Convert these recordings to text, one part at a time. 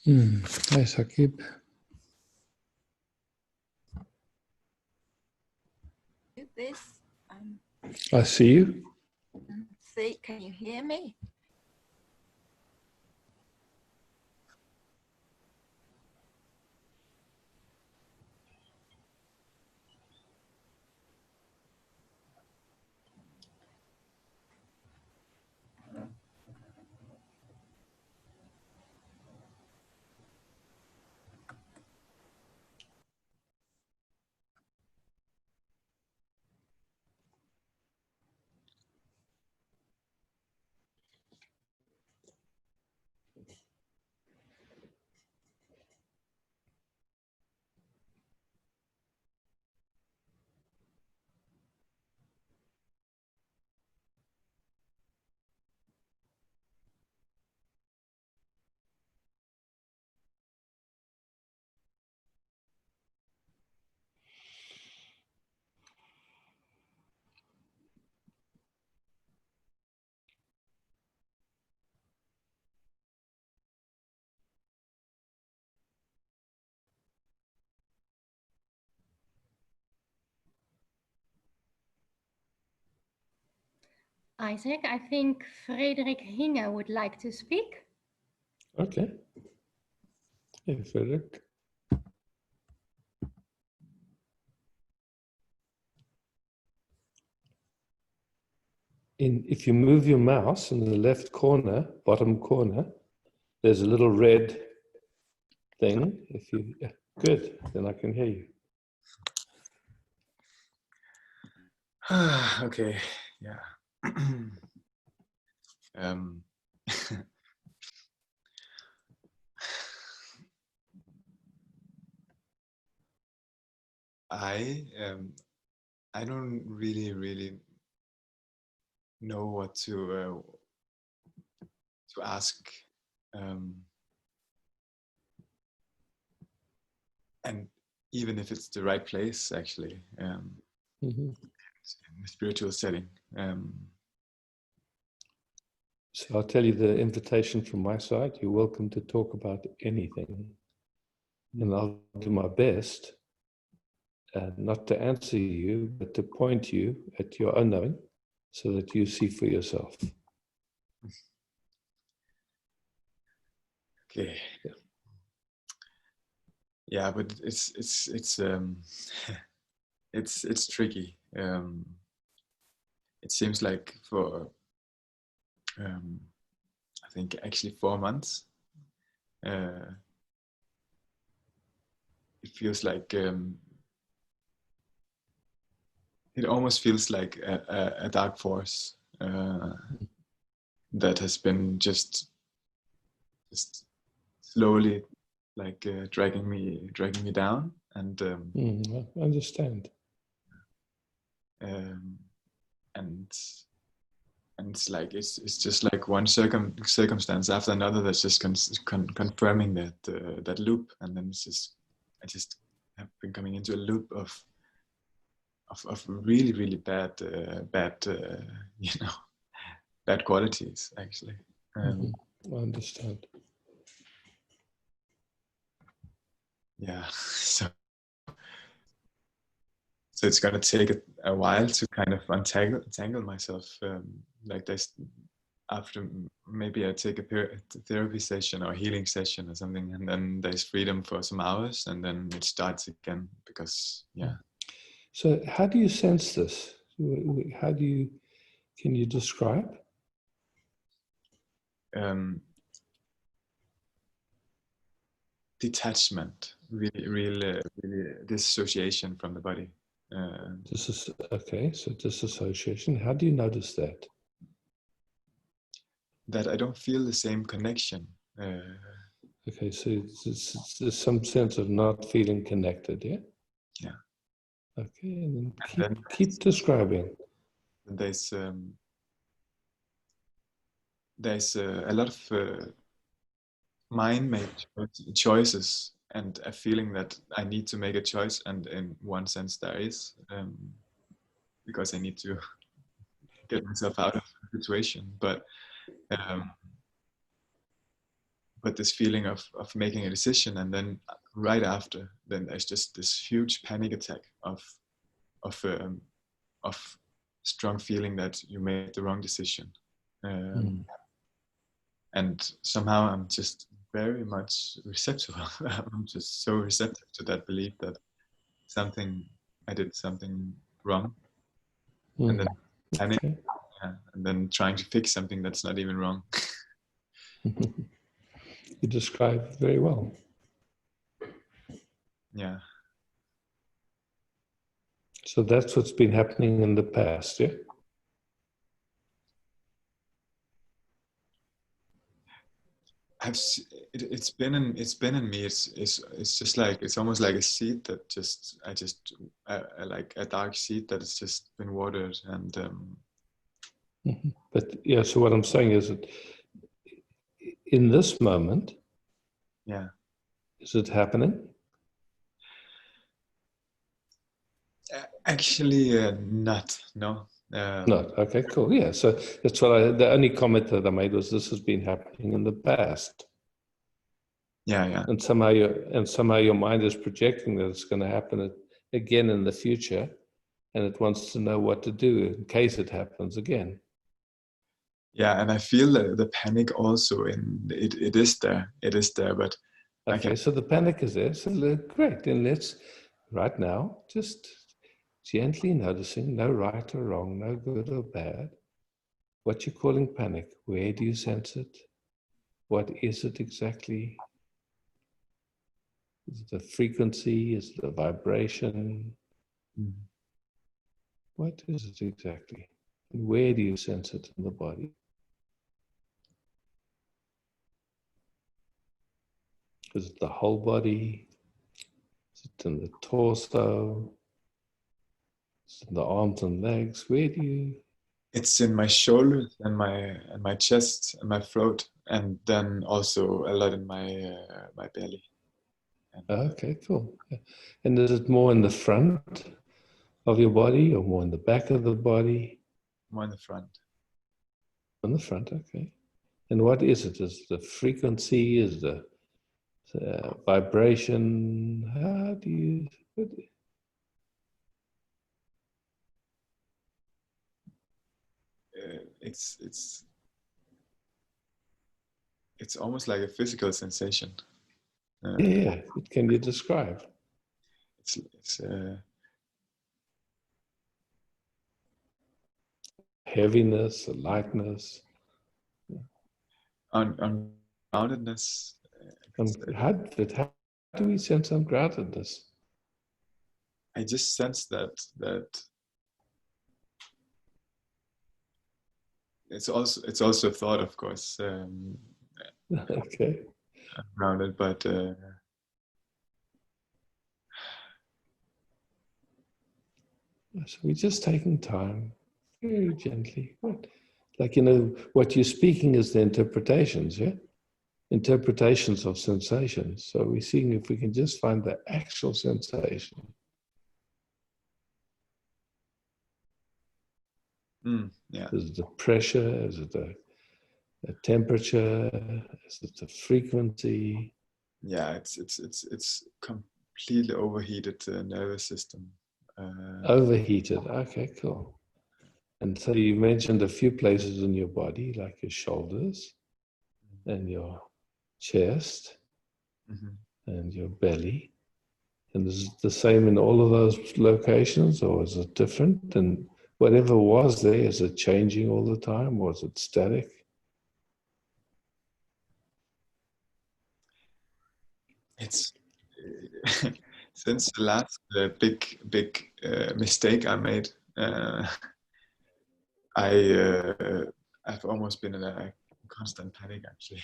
Hi, Sakib. This. I see you. See, can you hear me? Isaac, I think Frederik Hinge would like to speak. Okay. Hey, Frederick. If you move your mouse in the left corner, bottom corner, there's a little red thing. Good, then I can hear you. Okay, yeah. I don't really know what to ask, and even if it's the right place, actually, in a spiritual setting. So I'll tell you the invitation from my side. You're welcome to talk about anything. And I'll do my best not to answer you, but to point you at your own knowing so that you see for yourself. Okay. Yeah, but it's it's tricky. It seems like for I think actually 4 months. It feels like it almost feels like a dark force that has been just slowly like dragging me down, and I understand. And it's like it's just like one circumstance after another that's just confirming that loop, and then I just have been coming into a loop of really bad bad qualities, actually. I understand. Yeah, so it's gonna take a while to kind of untangle myself. Like this, after maybe I take a therapy session or healing session or something, and then there's freedom for some hours, and then it starts again, because yeah. So how do you sense this? Can you describe? Detachment, really dissociation from the body. This is okay. So disassociation. How do you notice that? That I don't feel the same connection. Okay, so there's some sense of not feeling connected, yeah? Yeah. Okay, and then keep describing. There's a lot of mind-made choices, and a feeling that I need to make a choice, and in one sense there is, because I need to get myself out of the situation, but but this feeling of making a decision, and then right after, then there's just this huge panic attack of strong feeling that you made the wrong decision. And somehow I'm just very much receptive. I'm just so receptive to that belief that I did something wrong, and then panic, and then trying to fix something that's not even wrong. You describe it very well. Yeah. So that's what's been happening in the past, yeah? It's been in me. It's just like, it's almost like a seed that I like a dark seed that has just been watered, and But yeah, so what I'm saying is that in this moment, yeah, is it happening? actually not. No. No. Okay, cool. Yeah. So that's what the only comment that I made was this has been happening in the past. Yeah. And somehow your mind is projecting that it's going to happen again in the future, and it wants to know what to do in case it happens again. Yeah, and I feel the panic also it is there. It is there, but Okay, so the panic is there. So great. Then let's right now just gently noticing, no right or wrong, no good or bad. What you're calling panic, where do you sense it? What is it exactly? Is it a frequency? Is it a vibration? What is it exactly? And where do you sense it in the body? Is it the whole body? Is it in the torso? Is it in the arms and legs? Where do you? It's in my shoulders and my chest and my throat, and then also a lot in my belly. Okay, cool. Yeah. And is it more in the front of your body or more in the back of the body? More in the front. On the front, okay. And what is it? Is the frequency? Is the vibration? How do you? It's almost like a physical sensation. Yeah, can you describe? It's Heaviness, lightness. on groundedness. How do we sense ungroundedness? I just sense that it's also a thought, of course. Okay. Grounded, but so we're just taking time, very gently. Like, what you're speaking is the interpretations, yeah? Interpretations of sensations. So we're seeing if we can just find the actual sensation. yeah. Is it a pressure? Is it a temperature? Is it a frequency? Yeah, it's completely overheated nervous system. Overheated. Okay, cool. And so you mentioned a few places in your body, like your shoulders and your chest and your belly. And is it the same in all of those locations, or is it different? And whatever was there, is it changing all the time, or is it static? It's since the last big mistake I made. I've almost been in a constant panic, actually.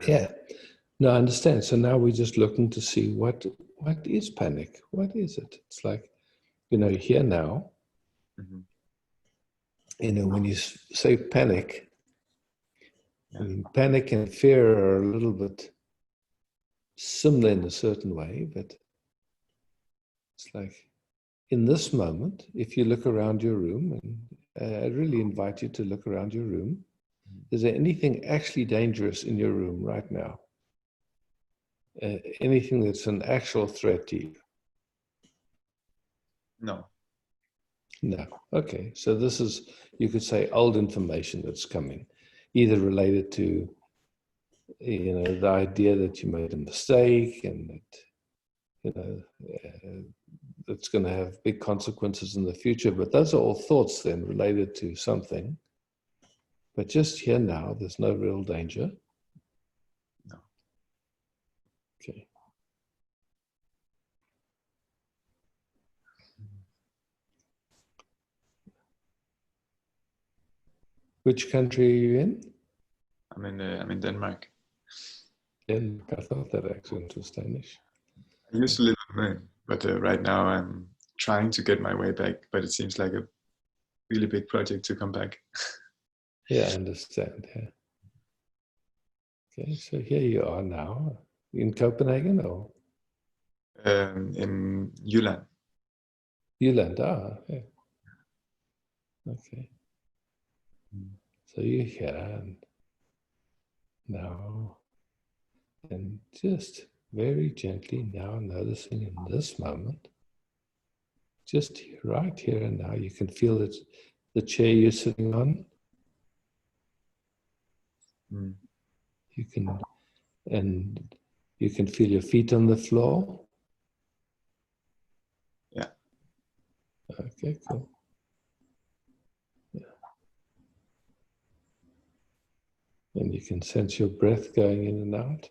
Yeah. No, I understand. So now we're just looking to see what is panic? What is it? It's like, here now, when you say panic, I mean, panic and fear are a little bit similar in a certain way, but it's like in this moment, if you look around your room, and I really invite you to look around your room, Is there anything actually dangerous in your room right now? Anything that's an actual threat to you? No. No. Okay. So this is, you could say, old information that's coming, either related to, the idea that you made a mistake and that, that's going to have big consequences in the future. But those are all thoughts then related to something. But just here now, there's no real danger. No. Okay. Which country are you in? I'm in Denmark. Denmark. I thought that accent was Danish. I used to live in Maine, but right now I'm trying to get my way back. But it seems like a really big project to come back. Yeah, I understand. Yeah. Okay, so here you are now in Copenhagen or In Jylland. Jylland. Ah, yeah. Okay. So you're here and now, and just very gently now noticing in this moment, just right here and now, you can feel that the chair you're sitting on. Mm. You can feel your feet on the floor. Yeah. Okay, cool. Yeah. And you can sense your breath going in and out.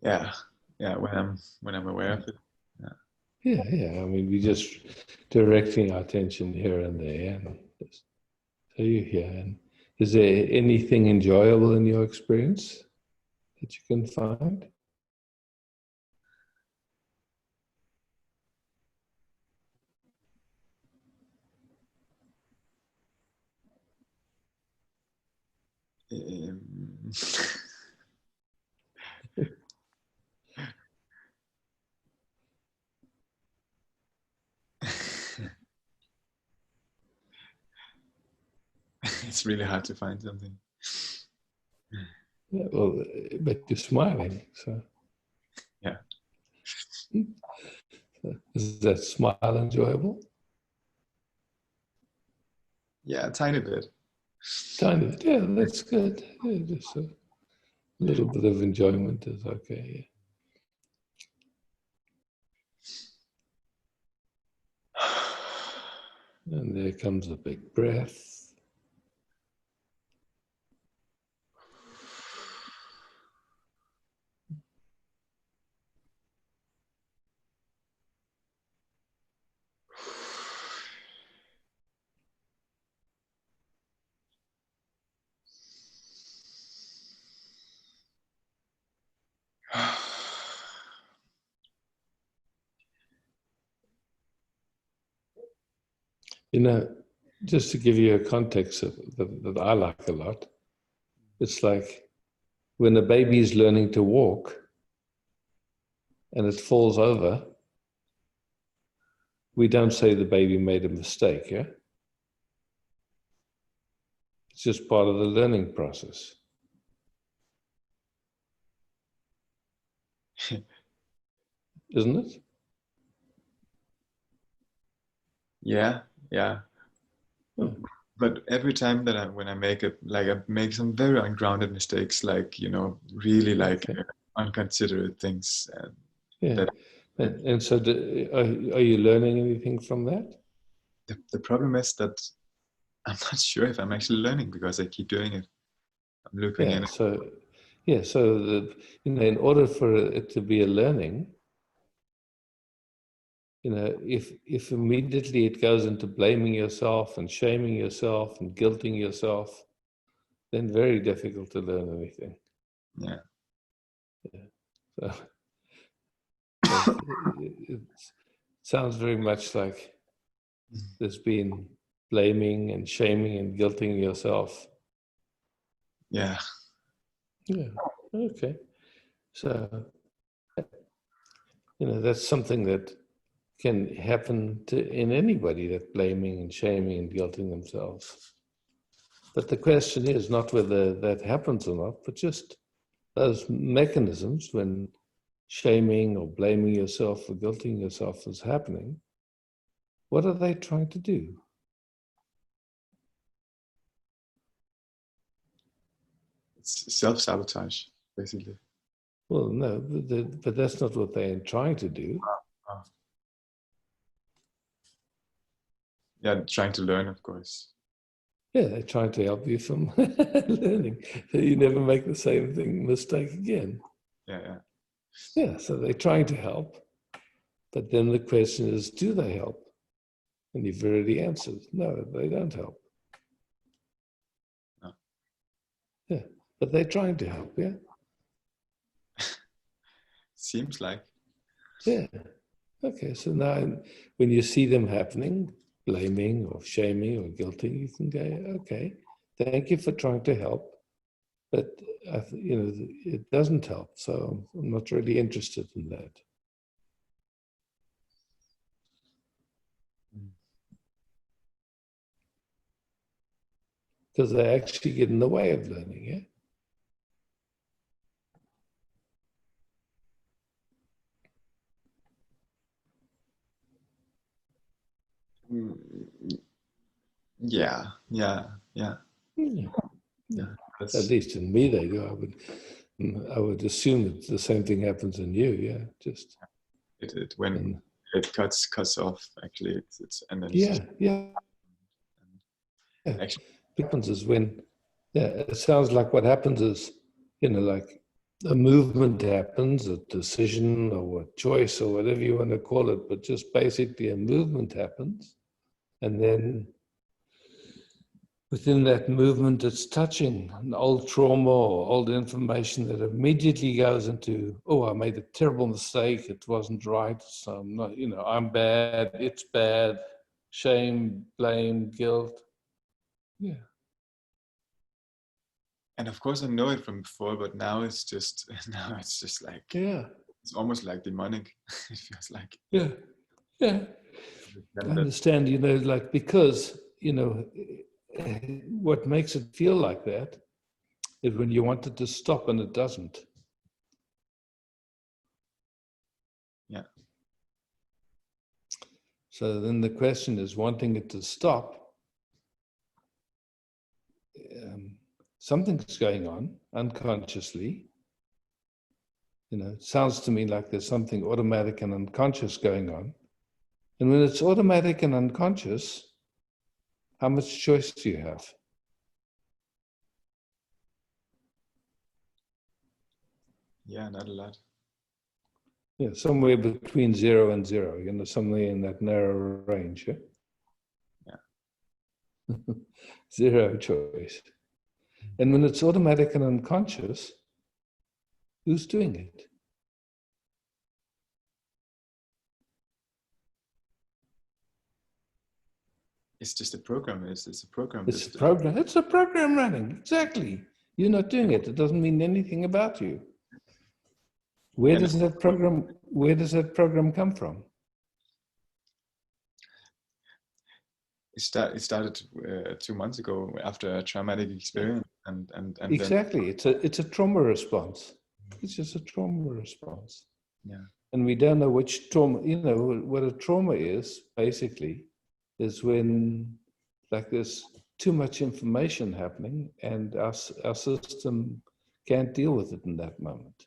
Yeah. Yeah. When I'm aware of it. Yeah. I mean, we're just directing our attention here and there. And so you're here. And is there anything enjoyable in your experience that you can find? Um, it's really hard to find something. Yeah, well, but you're smiling. So Yeah. is that smile enjoyable? Yeah, a tiny bit. Kind of. Yeah, that's good. Yeah, just a little bit of enjoyment is okay. Yeah. And there comes a big breath. Just to give you a context that I like a lot, it's like when a baby is learning to walk and it falls over, we don't say the baby made a mistake, yeah? It's just part of the learning process. Isn't it? Yeah. Oh. But every time that when I make it, like I make some very ungrounded mistakes, like, really like Okay. unconsiderate things. Yeah. That And so are you learning anything from that? the problem is that I'm not sure if I'm actually learning because I keep doing it. I'm looping in. So in order for it to be a learning, if immediately it goes into blaming yourself and shaming yourself and guilting yourself, then very difficult to learn anything. Yeah. So it sounds very much like there's been blaming and shaming and guilting yourself. Yeah. Yeah. Okay. So, that's something that can happen in anybody, that blaming and shaming and guilting themselves. But the question is not whether that happens or not, but just those mechanisms when shaming or blaming yourself or guilting yourself is happening, what are they trying to do? It's self-sabotage, basically. Well, no, but that's not what they're trying to do. Oh. Yeah, trying to learn, of course. Yeah, they're trying to help you from learning, so you never make the same mistake again. Yeah. Yeah, so they're trying to help, but then the question is, do they help? And you've already answered, no, they don't help. No. Yeah, but they're trying to help, yeah? Seems like. Yeah. Okay, so now when you see them happening, blaming or shaming or guilting, you can go, okay, thank you for trying to help, but it doesn't help, so I'm not really interested in that. Because they actually get in the way of learning, yeah? Yeah. At least in me they do. I would assume that the same thing happens in you, yeah. Just when it cuts off, actually, it's and then yeah. Actually, What happens is when it sounds like what happens is, like a movement happens, a decision or a choice or whatever you want to call it, but just basically a movement happens, and then within that movement, it's touching an old trauma or old information that immediately goes into, oh, I made a terrible mistake. It wasn't right. So I'm not, I'm bad. It's bad. Shame, blame, guilt. Yeah. and of course I know it from before, but now it's just like, Yeah. it's almost like demonic. It feels like. Yeah. Yeah. I understand, because, what makes it feel like that is when you want it to stop and it doesn't. Yeah. So then the question is, wanting it to stop, something's going on unconsciously. It sounds to me like there's something automatic and unconscious going on. And when it's automatic and unconscious, how much choice do you have? Yeah, not a lot. Yeah, somewhere between 0 and 0, somewhere in that narrow range. Yeah. 0 choice. And when it's automatic and unconscious, who's doing it? It's just a program. It's a program. It's a program. It's a program running. Exactly. You're not doing it. It doesn't mean anything about you. Where does that program come from? It started 2 months ago after a traumatic experience, and exactly. Then, it's a trauma response. It's just a trauma response. Yeah. And we don't know which trauma. What a trauma is basically is when there's too much information happening and our system can't deal with it in that moment.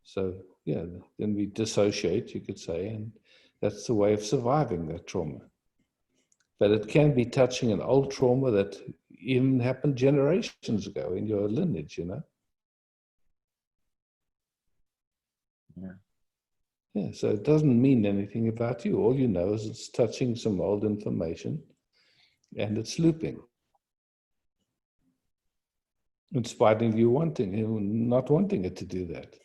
So yeah, then we dissociate, you could say, and that's the way of surviving that trauma. But it can be touching an old trauma that even happened generations ago in your lineage, Yeah. Yeah, so it doesn't mean anything about you. All you know is it's touching some old information and it's looping. In spite of you not wanting it to do that.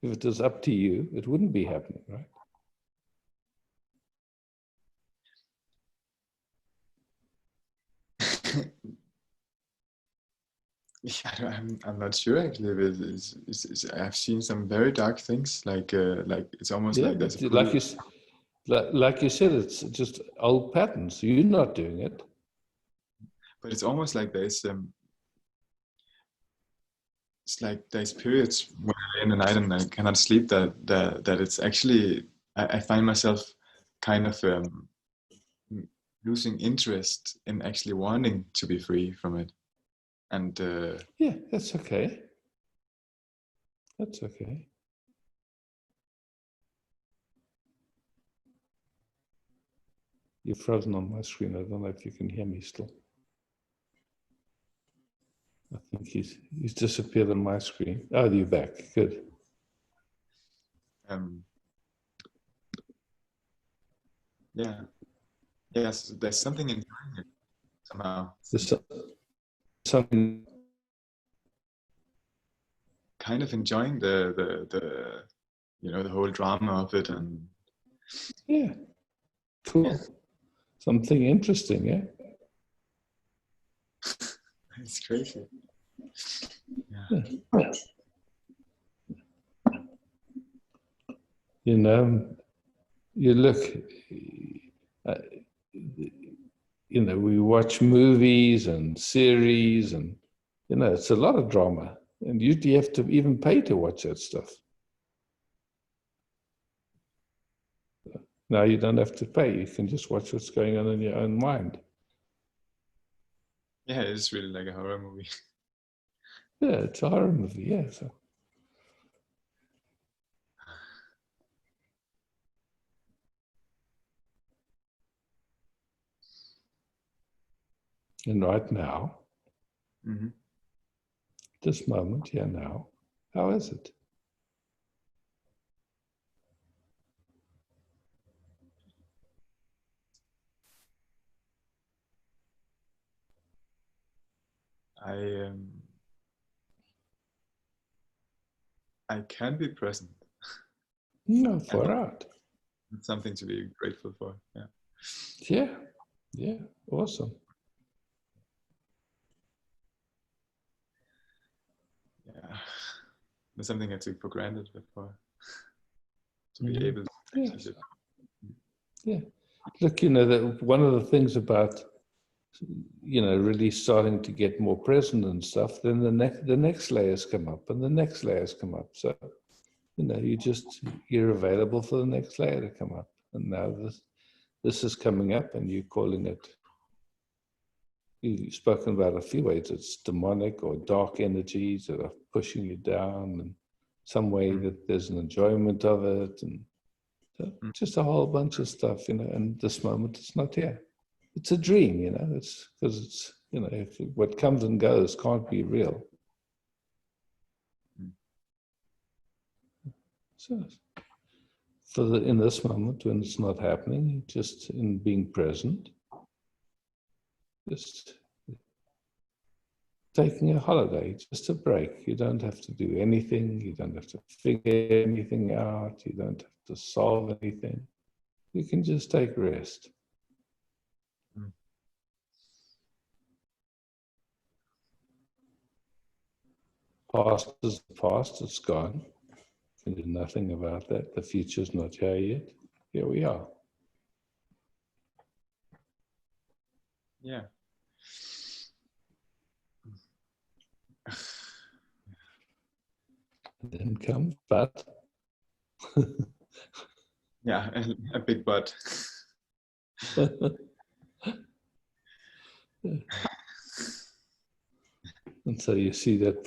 If it was up to you, it wouldn't be happening, right? Yeah, I'm not sure actually. But I've seen some very dark things. Like it's almost Yeah, like there's but a pull. like you said, it's just old patterns. You're not doing it. But it's almost like it's like there's periods when I lay in the night and I cannot sleep that it's actually I find myself kind of losing interest in actually wanting to be free from it. And Yeah, that's okay. That's okay. You're frozen on my screen. I don't know if you can hear me still. I think he's disappeared on my screen. Oh, you're back. Good. Yeah, yes, there's something in it somehow. There's something. Kind of enjoying the the whole drama of it, and Yeah, cool. Yeah. Something interesting, yeah? it's crazy. Yeah. You know, you look, we watch movies and series and, it's a lot of drama. And usually you have to even pay to watch that stuff. Now you don't have to pay. You can just watch what's going on in your own mind. Yeah, it's really like a horror movie. Yeah, it's a horror movie, yeah. So. And right now, Mm-hmm. this moment, here now, how is it? I can be present. No, far out. It's something to be grateful for. Yeah. Yeah, awesome. Yeah, it's something I took for granted before. To be able to Yes. Yeah. Look, that one of the things about, really starting to get more present and stuff, then the next layers come up and the next layers come up. So, you're available for the next layer to come up. And now this is coming up and you're calling it, you've spoken about a few ways, it's demonic or dark energies that are pushing you down and some way that there's an enjoyment of it and just a whole bunch of stuff, and this moment it's not here. It's a dream, it's because it's, if what comes and goes can't be real. So in this moment when it's not happening, just in being present, just taking a holiday, just a break. You don't have to do anything. You don't have to figure anything out. You don't have to solve anything. You can just take rest. Past is the past, it's gone. You can do nothing about that. The future's not here yet. Here we are. Yeah. And then comes but. Yeah, a big but. And so you see that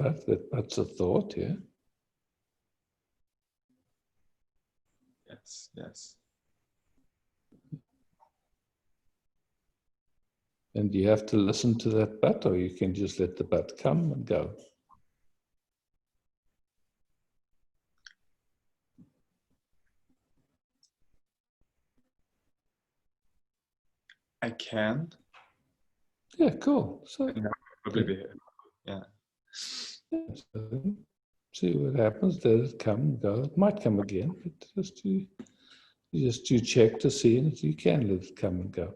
but's a thought, yeah? Yes. And you have to listen to that but, or you can just let the but come and go. I can. Yeah, cool. So Probably be here. Yeah. So see what happens. Does it come and go? It might come again, but you check to see, and you can let it come and go.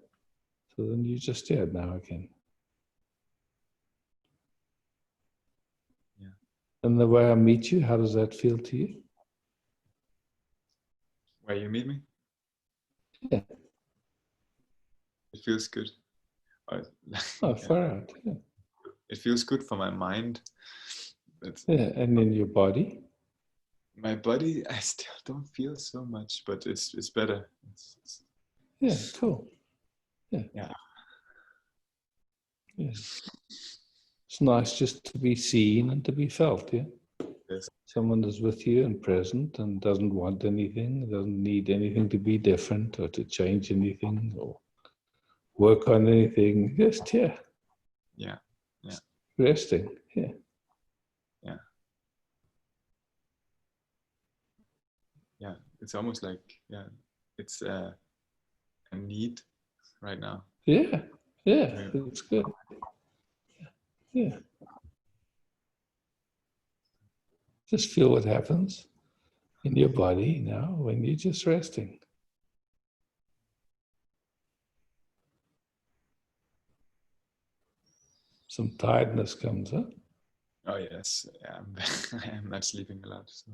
So then you just now again. And the way I meet you, how does that feel to you? Where you meet me? Yeah. It feels good. Or, Oh, yeah. far out. Yeah. It feels good for my mind. But Yeah, and in your body. my body, I still don't feel so much, but it's better. Yeah, cool. Yeah. Yeah. Yeah. It's nice just to be seen and to be felt, yeah? Yes. Someone is with you and present and doesn't want anything, doesn't need anything to be different or to change anything or work on anything. Just, yeah, Yeah. Yeah. resting, yeah. Yeah. Yeah. It's almost like, yeah, it's a need right now. Yeah, yeah, Yeah. it's good. Yeah. Just feel what happens in your body now when you're just resting. Some tiredness comes up. Oh yes, yeah, I'm not sleeping a lot. So.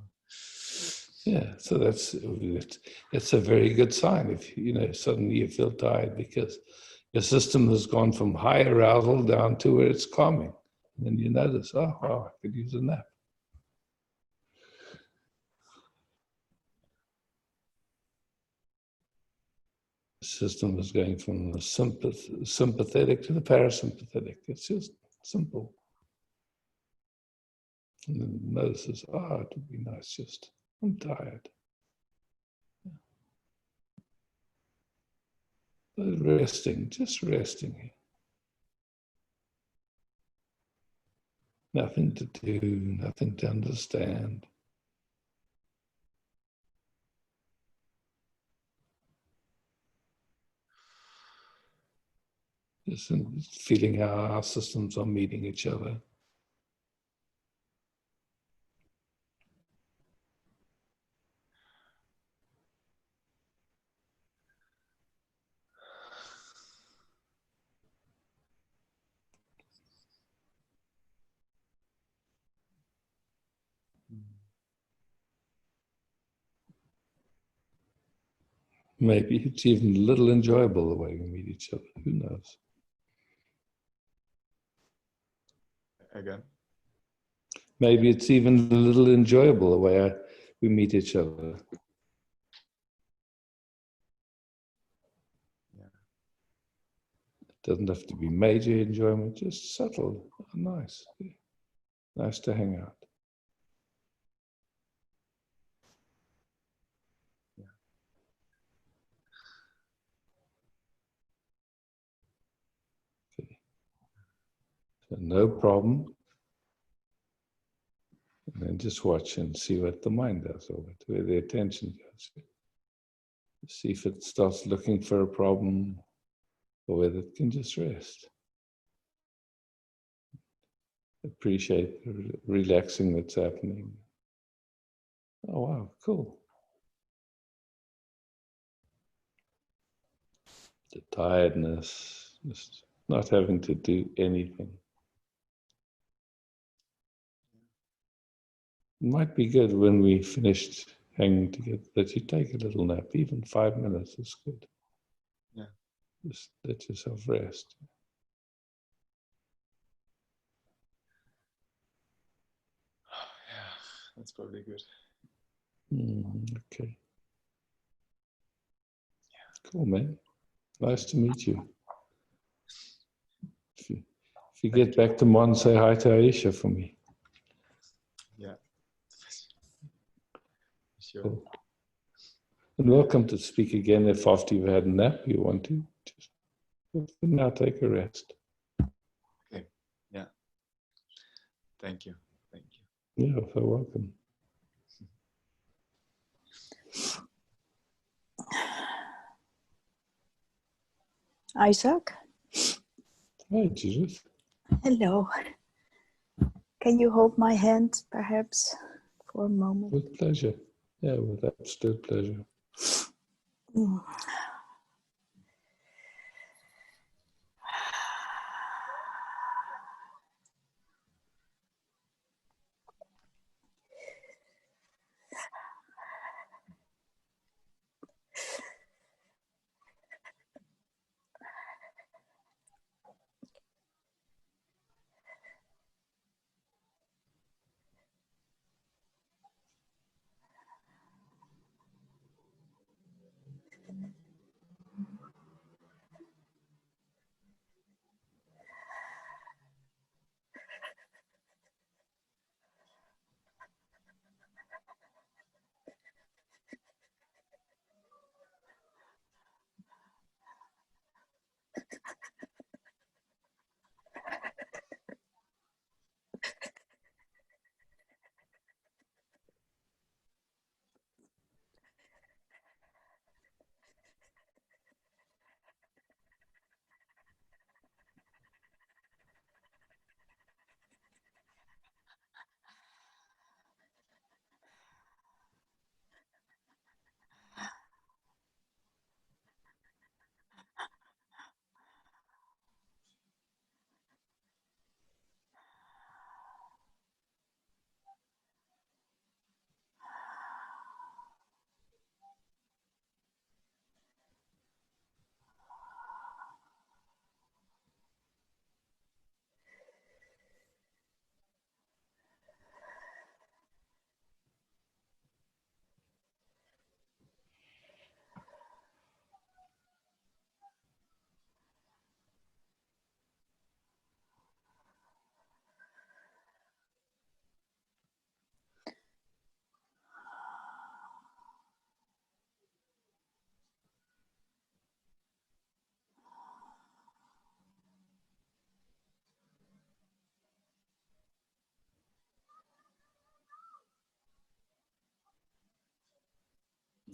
Yeah, so that's a very good sign if suddenly you feel tired because your system has gone from high arousal down to where it's calming. And then you notice, oh wow, I could use a nap. The system is going from the sympathetic to the parasympathetic. It's just simple. And then notices, it would be nice just, I'm tired. Resting, just resting. Nothing to do, nothing to understand. Just feeling how our systems are meeting each other. Maybe it's even a little enjoyable the way we meet each other. Who knows? Again. Maybe it's even a little enjoyable the way we meet each other. Yeah. It doesn't have to be major enjoyment, just subtle, nice. Yeah. Nice to hang out. Yeah. Okay. So no problem. And then just watch and see what the mind does, or where the attention goes. See if it starts looking for a problem, or whether it can just rest. Appreciate the relaxing that's happening. Oh, wow, cool. The tiredness, just not having to do anything. It might be good when we finished hanging together that you take a little nap, even 5 minutes is good. Yeah. Just let yourself rest. Yeah, that's probably good. Okay. Cool, man. Nice to meet you. If you get back to Mon, say hi to Aisha for me. Yeah. Sure. Cool. And welcome to speak again if after you've had a nap you want to. Just now take a rest. Okay. Yeah. Thank you. Thank you. Yeah, so welcome. Isaac, Hi, Judith. hello. Can you hold my hand, perhaps, for a moment? With pleasure. Yeah, with absolute pleasure. Mm.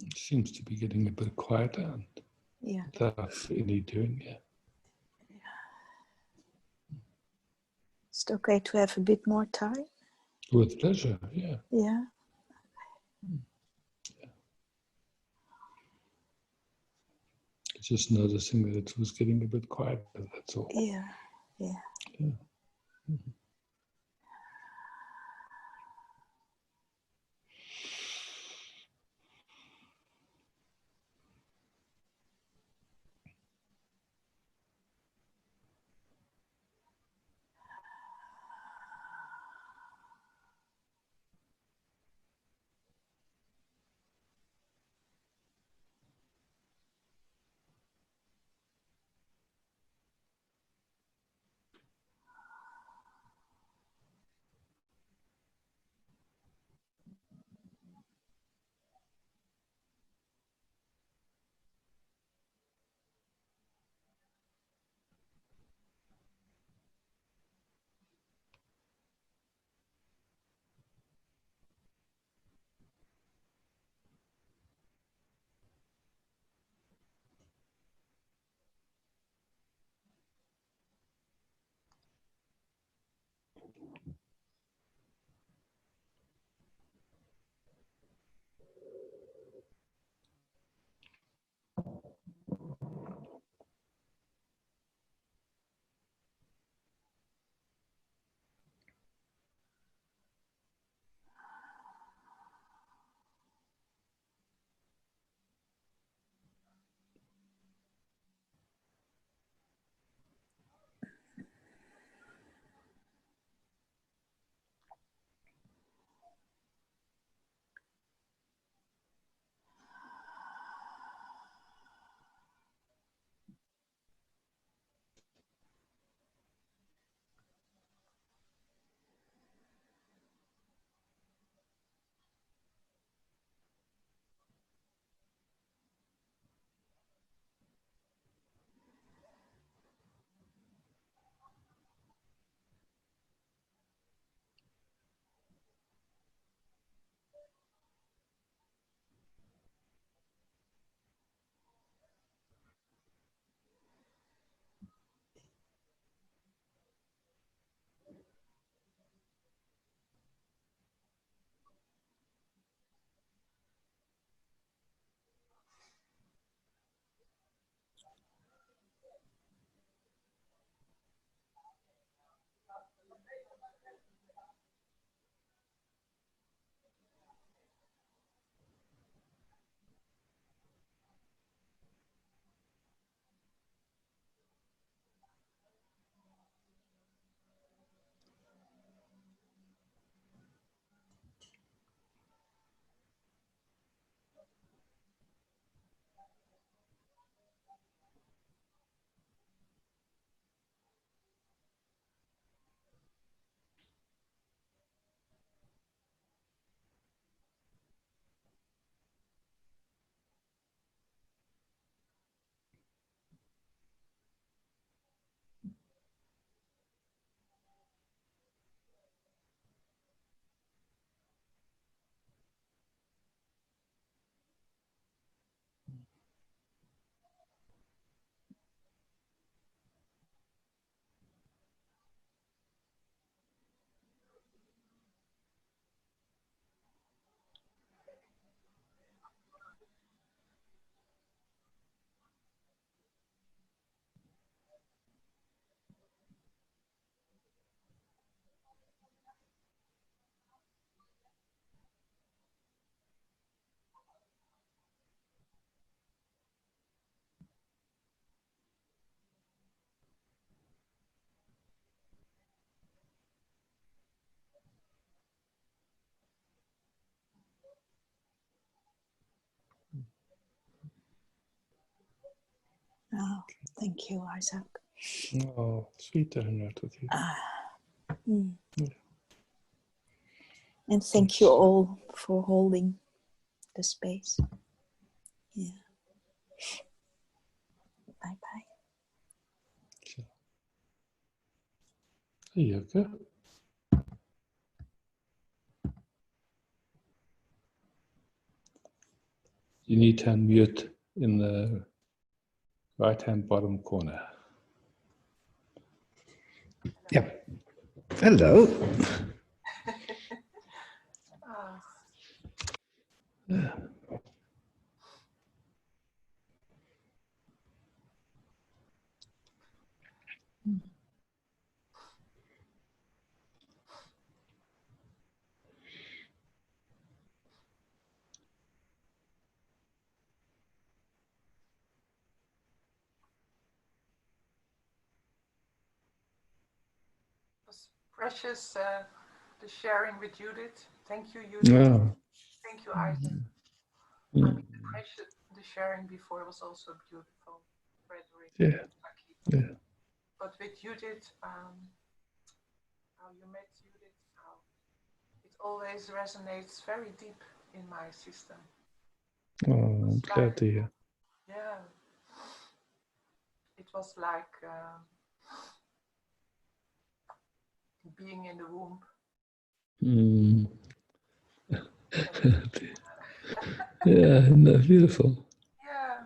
It seems to be getting a bit quieter and Yeah. without any doing. Yeah. Is it okay to have a bit more time? With pleasure. Yeah. Yeah. Just noticing that it was getting a bit quieter. That's all. Yeah. Yeah. Yeah. Oh, thank you, Isaac. Oh, sweet to hang out with you. Mm. Yeah. And thank you all for holding the space. Yeah. Bye bye. Sure. Hey, Yoke. You need to unmute in the right-hand bottom corner. Yeah. Hello. Was precious the sharing with Judith. Thank you, Judith. Oh. Thank you, Isaac. I Mm. mean, the sharing before was also beautiful, Frederick. Yeah. Lucky. Yeah. But with Judith, how you met Judith, how it always resonates very deep in my system. Oh, I'm glad to hear. Yeah, it was like being in the womb. Mm. Yeah, no, beautiful. Yeah,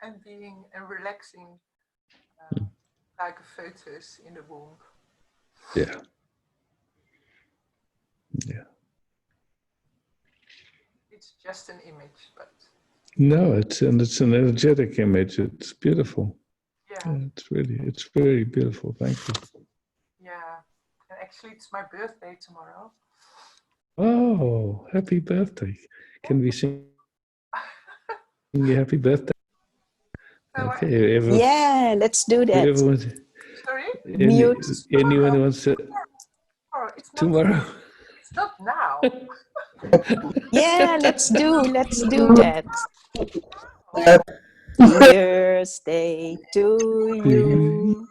and being and relaxing like a fetus in the womb. Yeah. Yeah. It's just an image, but No, it's an energetic image. It's beautiful. yeah, Yeah, it's very beautiful. Thank you. yeah. And actually, it's my birthday tomorrow. Oh, happy birthday. Can we sing you happy birthday? So Okay, everyone. Yeah, let's do that. Everyone, sorry? Mute. anyone who wants to Oh, it's not. tomorrow? It's not now. Yeah, let's do that. Happy birthday to you.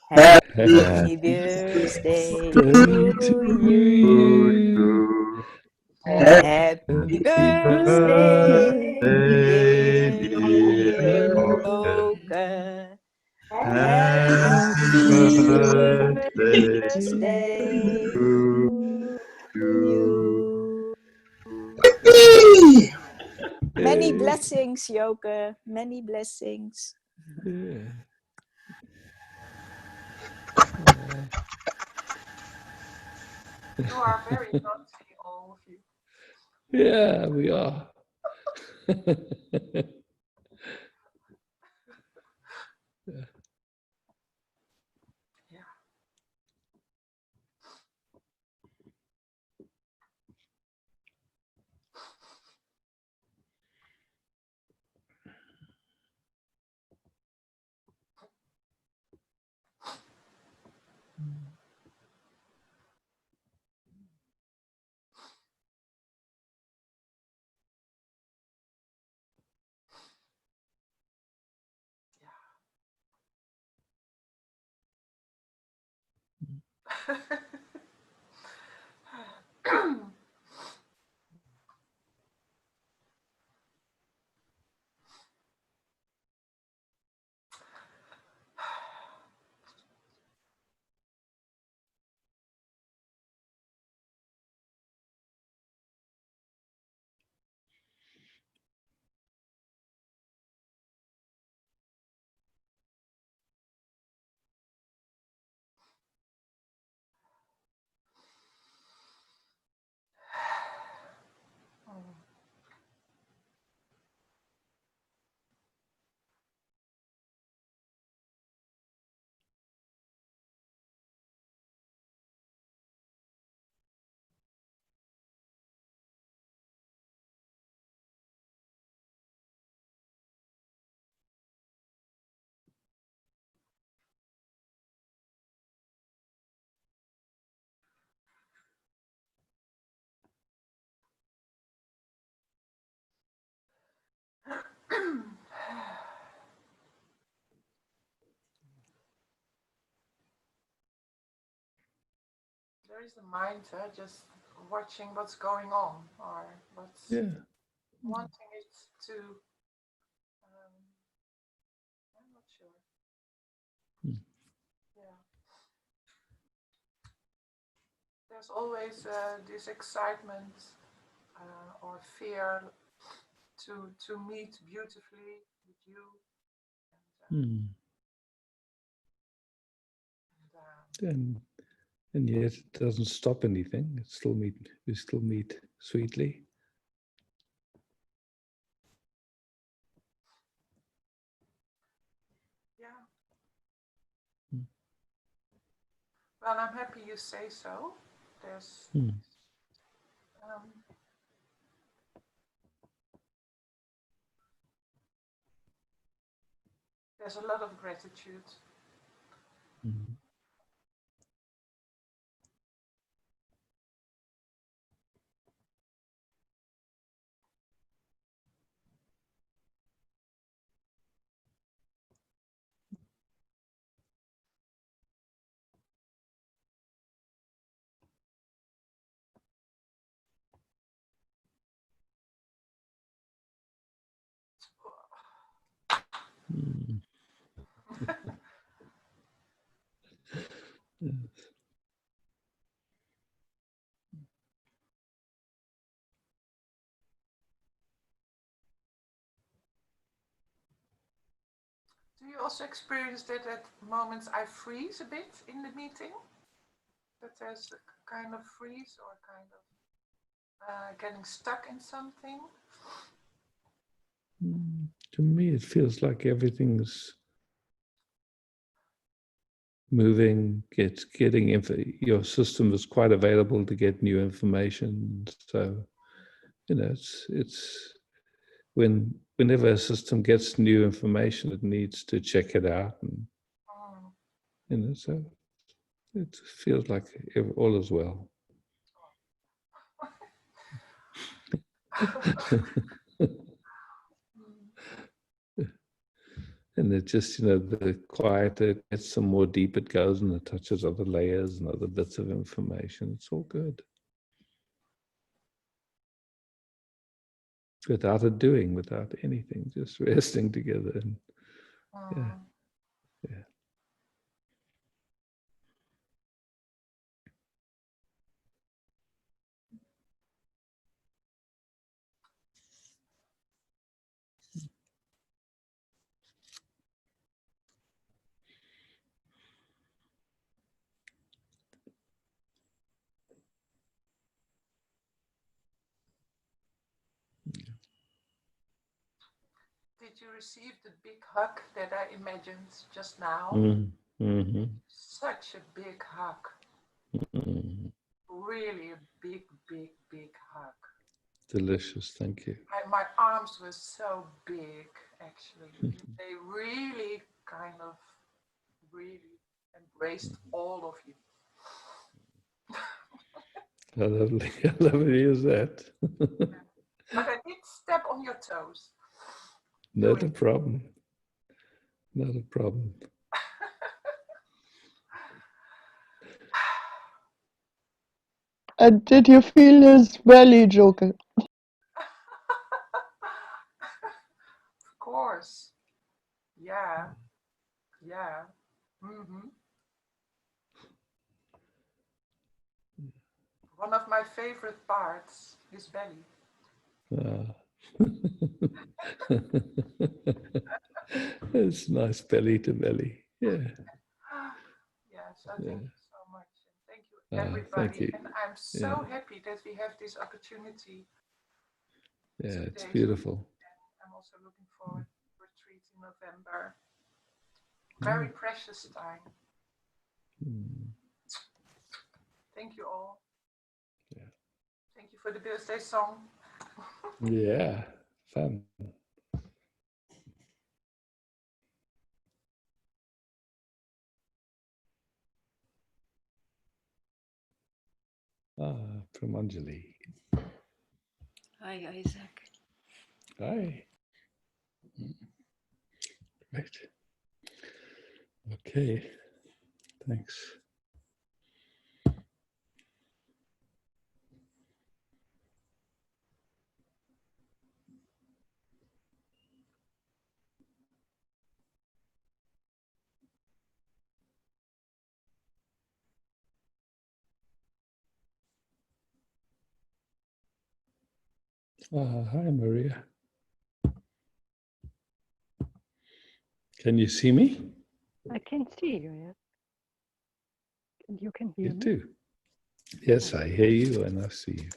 Happy birthday to you. Happy birthday, dear Joke. Happy birthday to you. Many blessings, Joke. Many blessings. Yeah. You are very naughty, all of you. Yeah, we are. Yeah. There is the mind just watching what's going on or what's Yeah. wanting it to. I'm not sure. Yeah. There's always this excitement or fear to meet beautifully with you. Mm. And, And yet it doesn't stop anything. We still meet sweetly. yeah. Mm. Well, I'm happy you say so. There's Mm. um, there's a lot of gratitude. Mm. Mm. Yeah. Do you also experience that at moments I freeze a bit in the meeting? That there's a kind of freeze or kind of getting stuck in something? To me, it feels like everything's moving, your system is quite available to get new information. So, it's whenever a system gets new information, it needs to check it out, and so it feels like all is well. And it just, the quieter it gets, the more deep it goes, and it touches other layers and other bits of information. It's all good. Without without anything, just resting together. And yeah. Did you receive the big hug that I imagined just now? Mm-hmm. Such a big hug. Mm-hmm. Really a big, big, big hug. Delicious, thank you. My arms were so big, actually. They really kind of really embraced all of you. How lovely is that? But I did step on your toes. Not a problem. Not a problem. And did you feel his belly, Joker? Of course. Yeah. Yeah. Mm-hmm. One of my favorite parts is belly. It's nice belly to belly. Yeah. Yeah, so thank you so much. And thank you, Thank everybody. you. And I'm so happy that we have this opportunity. Yeah, it's today. beautiful. I'm also looking forward to the retreat in November. Very precious time. Thank you all. Yeah. Thank you for the birthday song. Yeah, fun. From Anjali. Hi, Isaac. Hi. Great. Okay, thanks. Hi, Maria. Can you see me? I can see you, yes. And you can hear You me? do. Yes, I hear you and I see you.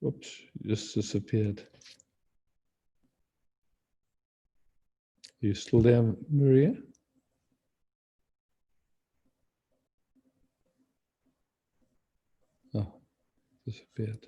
Oops, just disappeared. You still there, Maria? Oh, disappeared.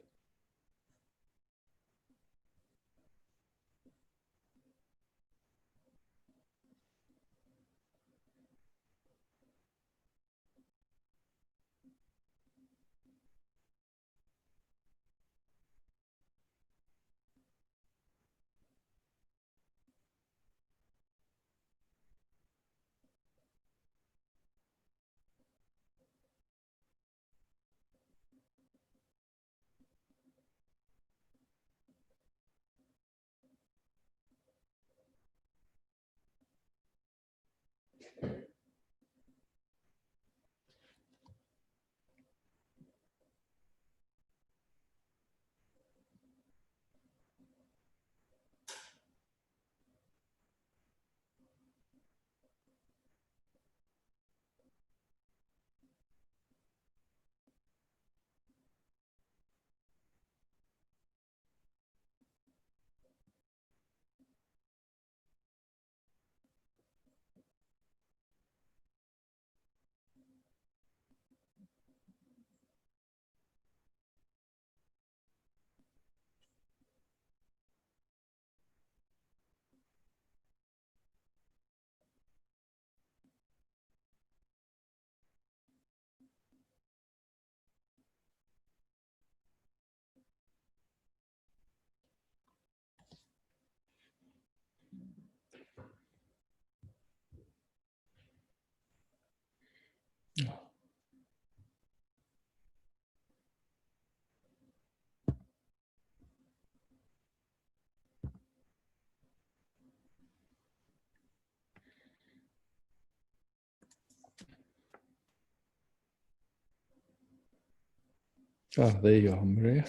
Ah, there you are, Maria.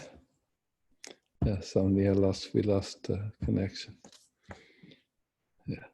Yeah, suddenly we lost connection. Yeah.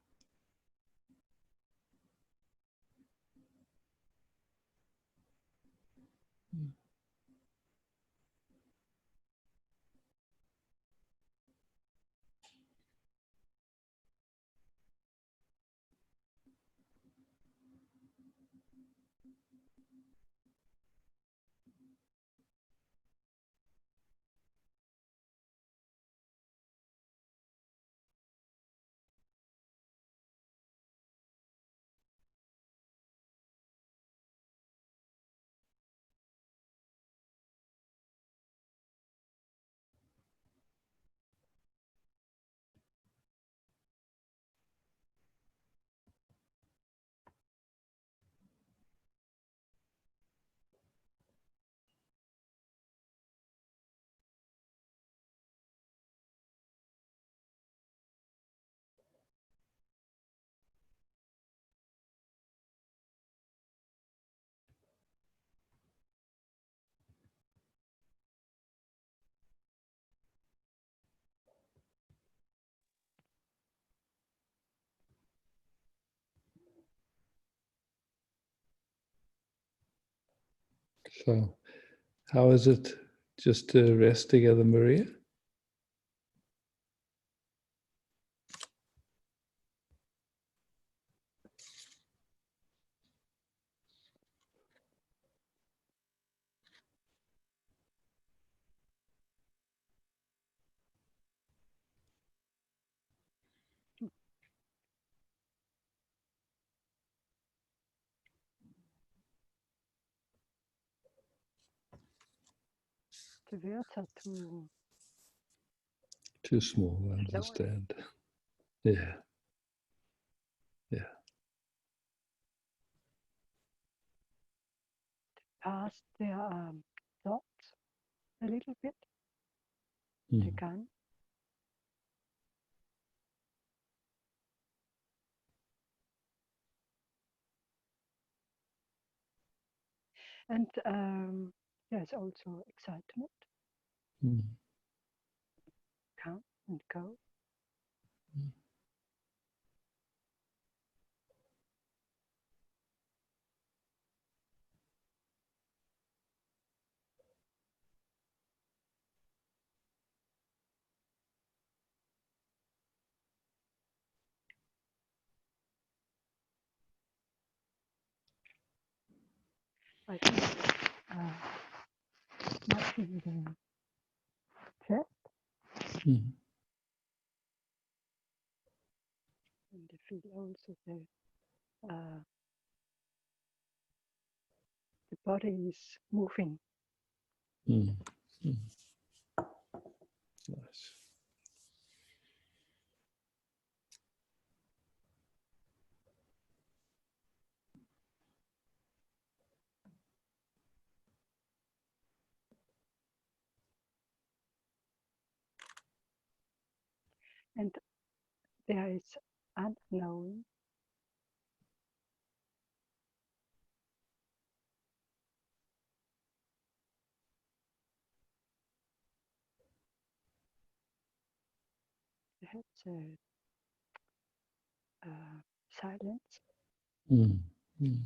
So, how is it just to rest together, Maria? The words are Too small, I lower. understand. Yeah. Yeah. Past their thoughts a little bit. Mm. They can. And there's also excitement. Mm. Come and go. Mm. I think much in the chest, Mm. and I feel also the body is moving. Mm. Mm. Nice. And there is unknown. Perhaps silence. Mm. Mm.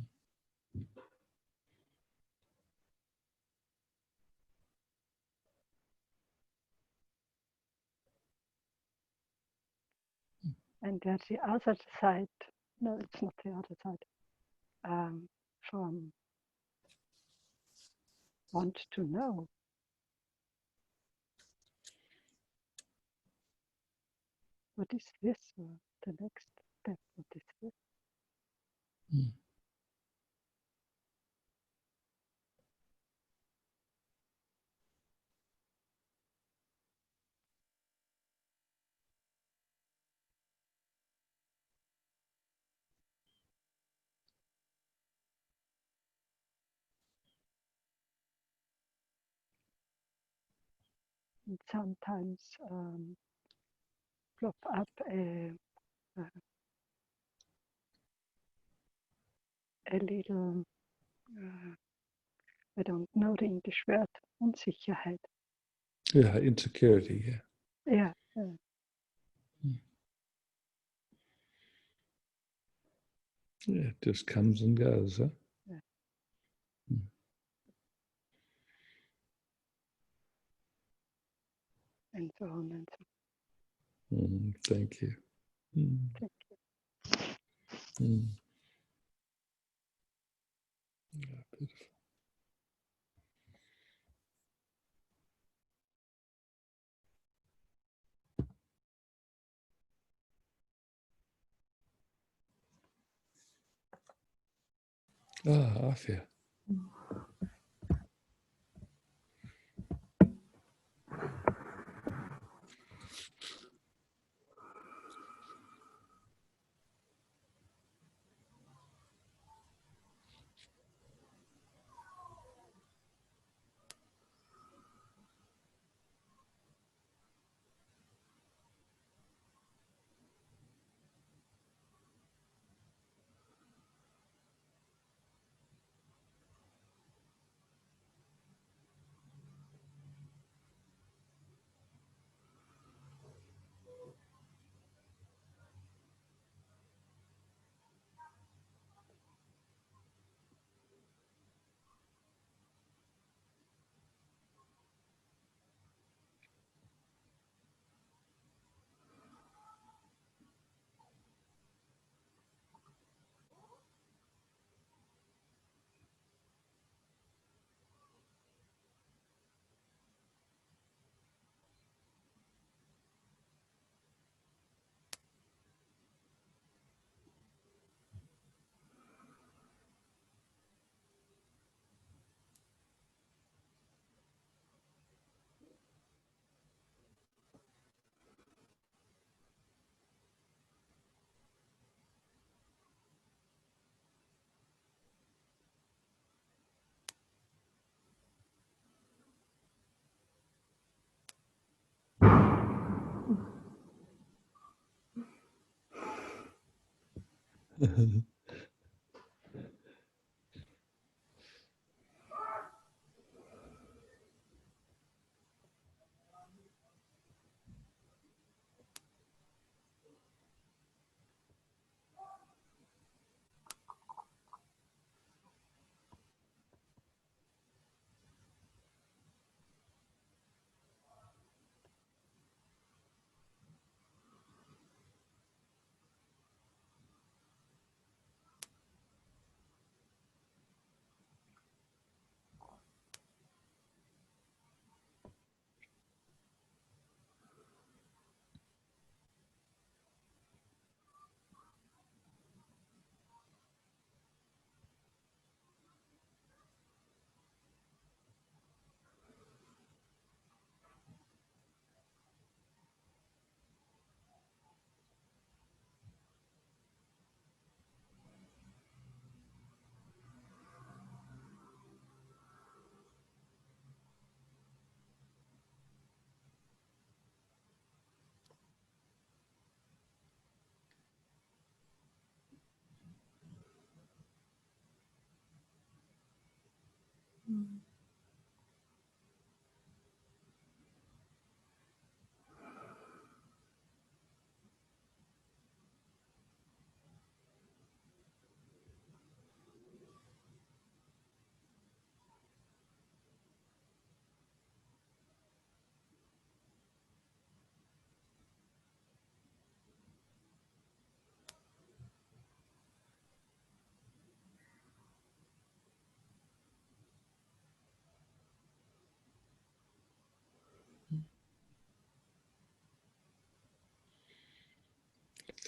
And there's the other side. No, it's not the other side. From want to know. What is this? Or the next step? What is this? Mm. And sometimes plop up a little, I don't know the English word, Unsicherheit. Yeah, insecurity, yeah. Ja, Yeah, it just comes and goes, huh? Yeah. en zo on en zo. Thank you. Thank you. Yeah, beautiful. Ah, Afia.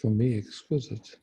For me, exquisite.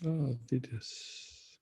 Oh, Didas.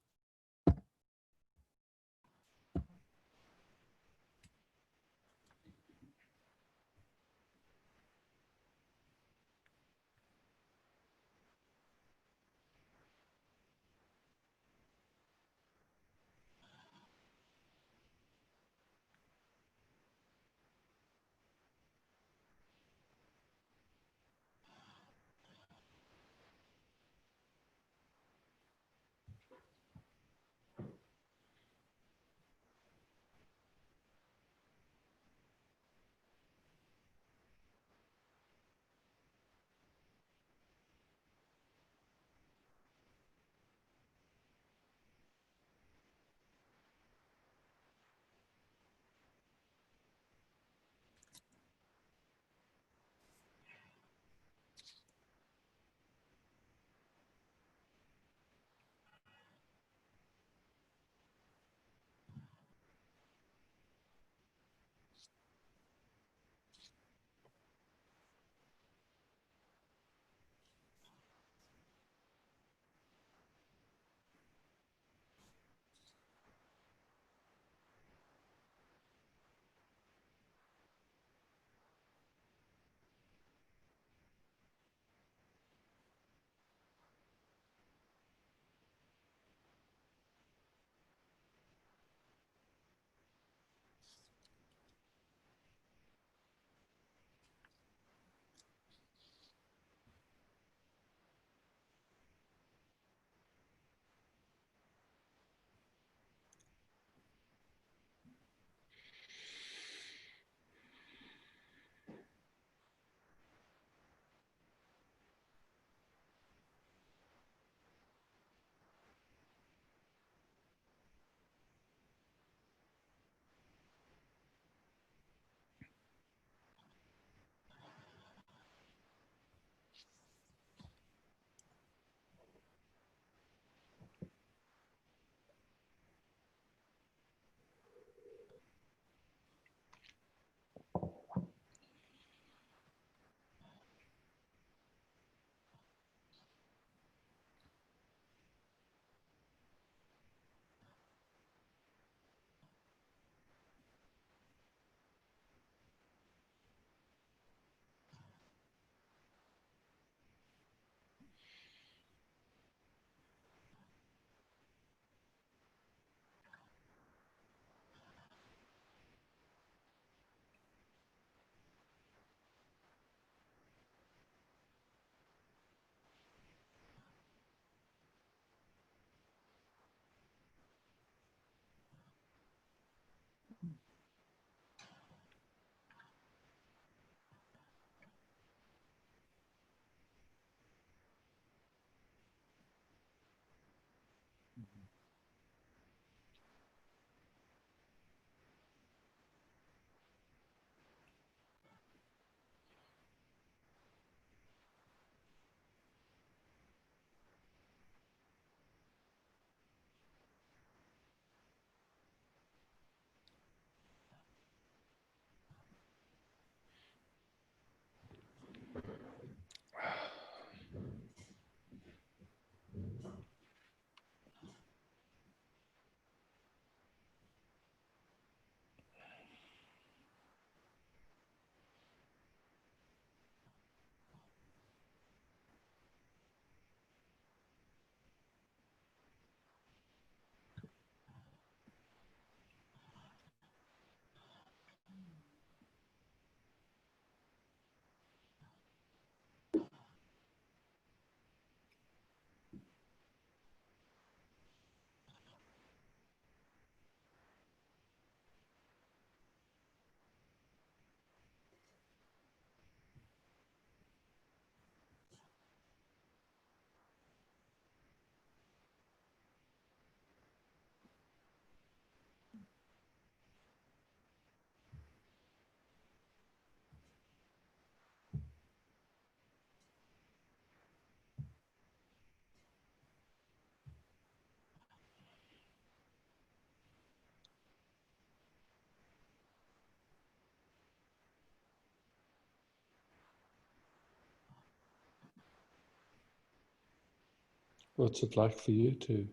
What's it like for you to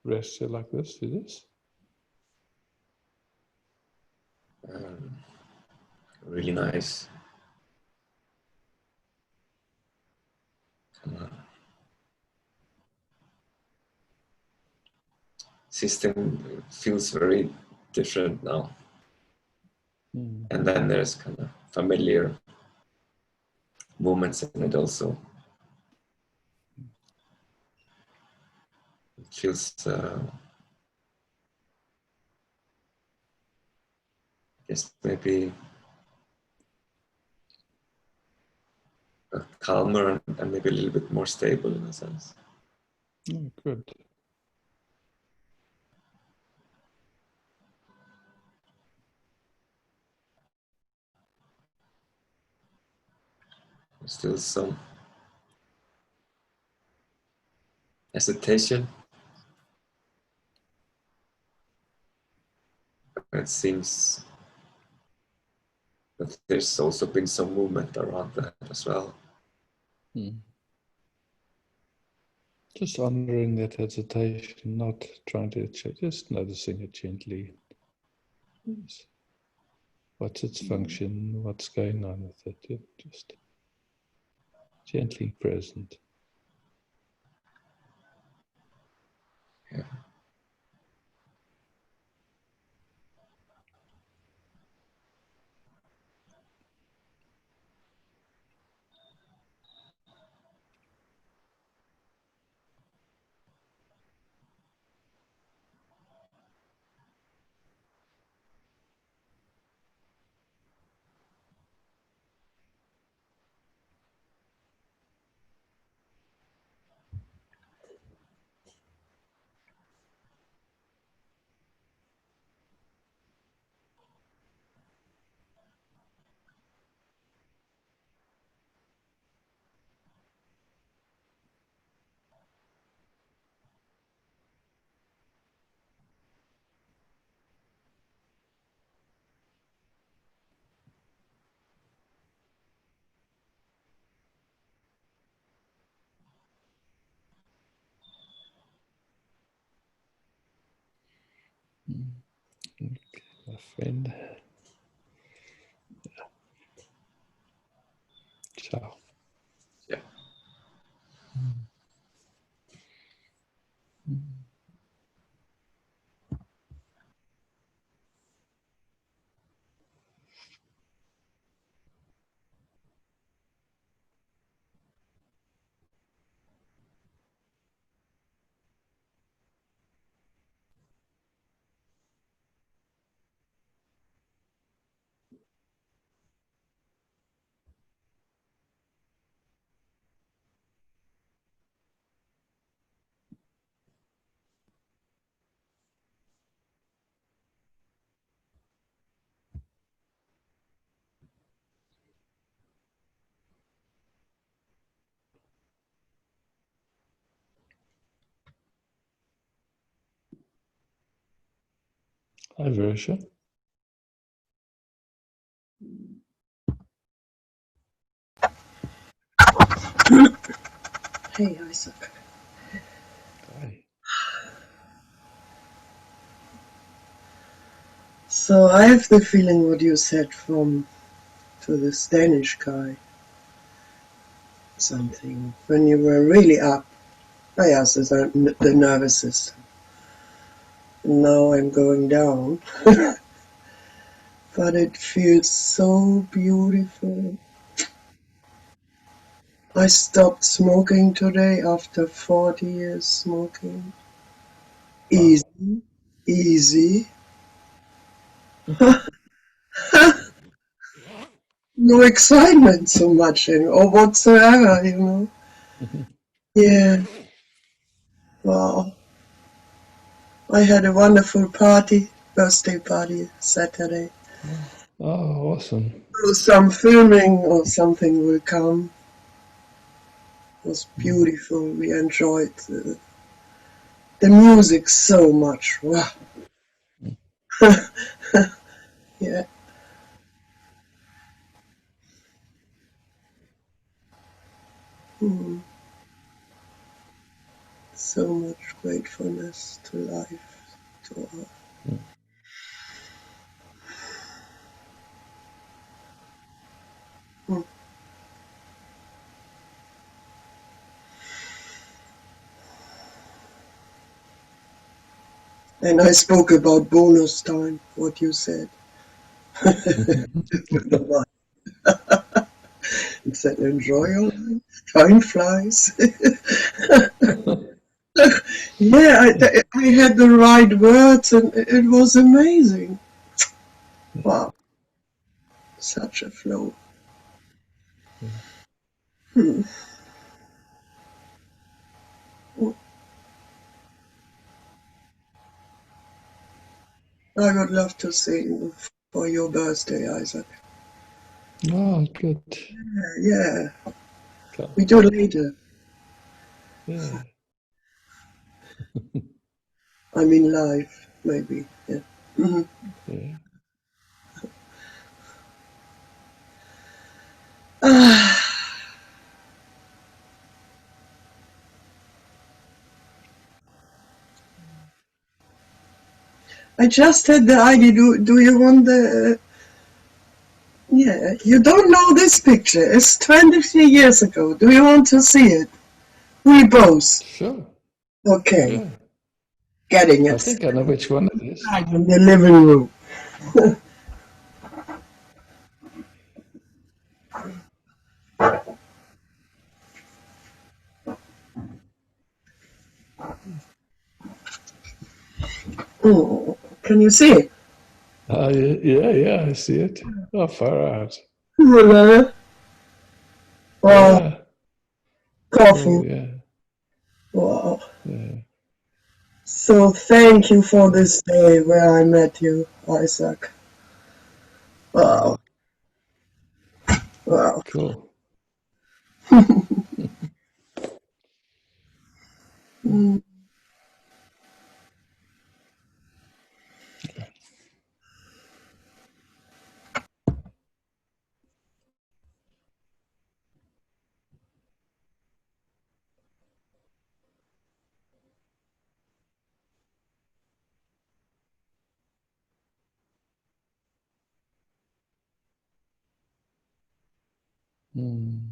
rest here like this, do this? Really nice. System feels very different now. And then there's kind of familiar moments in it also. It feels, I guess maybe calmer and maybe a little bit more stable in a sense. Oh, good. Still some hesitation. It seems that there's also been some movement around that as well. Just honoring that hesitation, not trying to just noticing it gently. Yes. What's its function? What's going on with it? Yeah, just gently present. Yeah. Okay, my friend. Ciao. Yeah. Hi, Versha. Hey, Isaac. Hi. So I have the feeling what you said from to this Danish guy. Something when you were really up. I asked the nervous system. Now I'm going down. But it feels so beautiful. I stopped smoking today after 40 years smoking. Easy, easy. No excitement so much or whatsoever, you know. Yeah. Wow. I had a wonderful birthday party Saturday. Oh, awesome. So some filming or something will come. It was beautiful. We enjoyed the music so much. Wow. Yeah. so much gratefulness to life, to all. Mm. And I spoke about bonus time, what you said. It said, enjoy your life, time flies. Yeah, I had the right words and it was amazing. Wow, such a flow. Hmm. I would love to sing for your birthday, Isaac. Oh, good. Yeah, Come. we do later. Yeah. I mean live, maybe. Yeah. Mhm. Yeah. I just had the idea. Do you want the? Yeah, you don't know this picture. It's 23 years ago. Do you want to see it? We both. Sure. Okay, Yeah. getting I it. think I know which one it is. In the living room. Oh, can you see it? Yeah, I see it. Oh, far out. Wow, Yeah. coffee. Oh, yeah. Wow. Yeah. So thank you for this day where I met you, Isaac. Wow. Wow. Cool. Mm. Mm.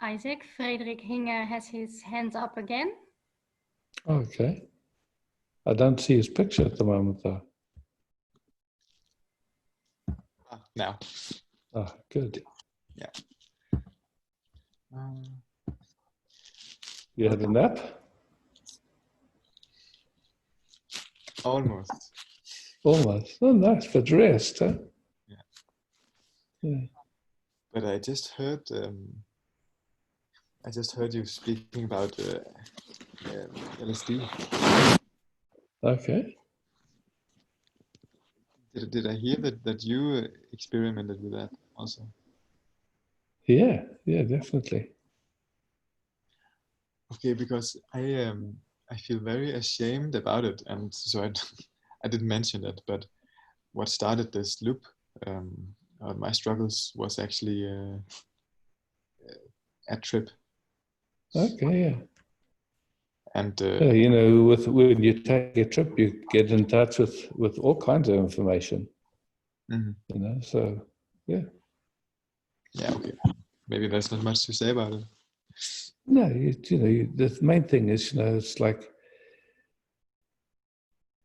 Isaac, Frederik Hinge has his hands up again. Okay. I don't see his picture at the moment, though. Now. Ah, good. Yeah. You had a nap? Almost. Almost. Oh, nice. But rest, huh? Yeah. Yeah. But I just heard you speaking about LSD. Okay. Did I hear that you experimented with that also? Yeah, definitely. Okay, because I feel very ashamed about it, and so I didn't mention it. But what started this loop, my struggles, was actually a trip. Okay, yeah. And You know, when you take a trip, you get in touch with all kinds of information. Mm-hmm. You know, so yeah. Yeah, okay. Maybe there's not much to say about it. No, the main thing is, it's like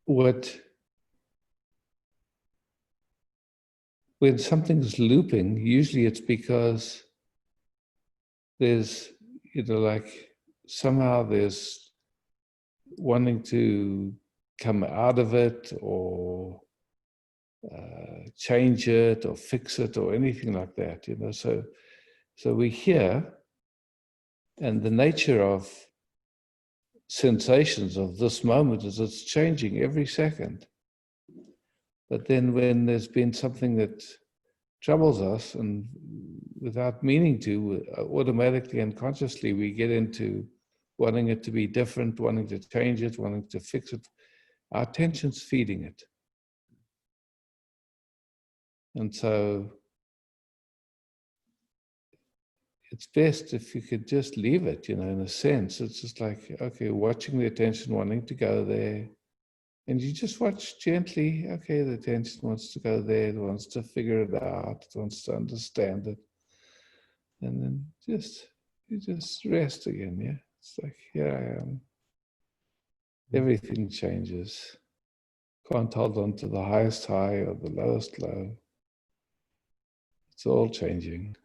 when something's looping, usually it's because there's, like somehow there's wanting to come out of it or change it or fix it or anything like that, So we're here, and the nature of sensations of this moment as it's changing every second. But then when there's been something that troubles us, and without meaning to, automatically and consciously, we get into wanting it to be different, wanting to change it, wanting to fix it. Our attention's feeding it. And so it's best if you could just leave it, in a sense. It's just like, okay, watching the attention wanting to go there. And you just watch gently, okay, the attention wants to go there, it wants to figure it out, it wants to understand it. And then you just rest again, yeah? It's like, here I am. Everything changes. Can't hold on to the highest high or the lowest low. It's all changing.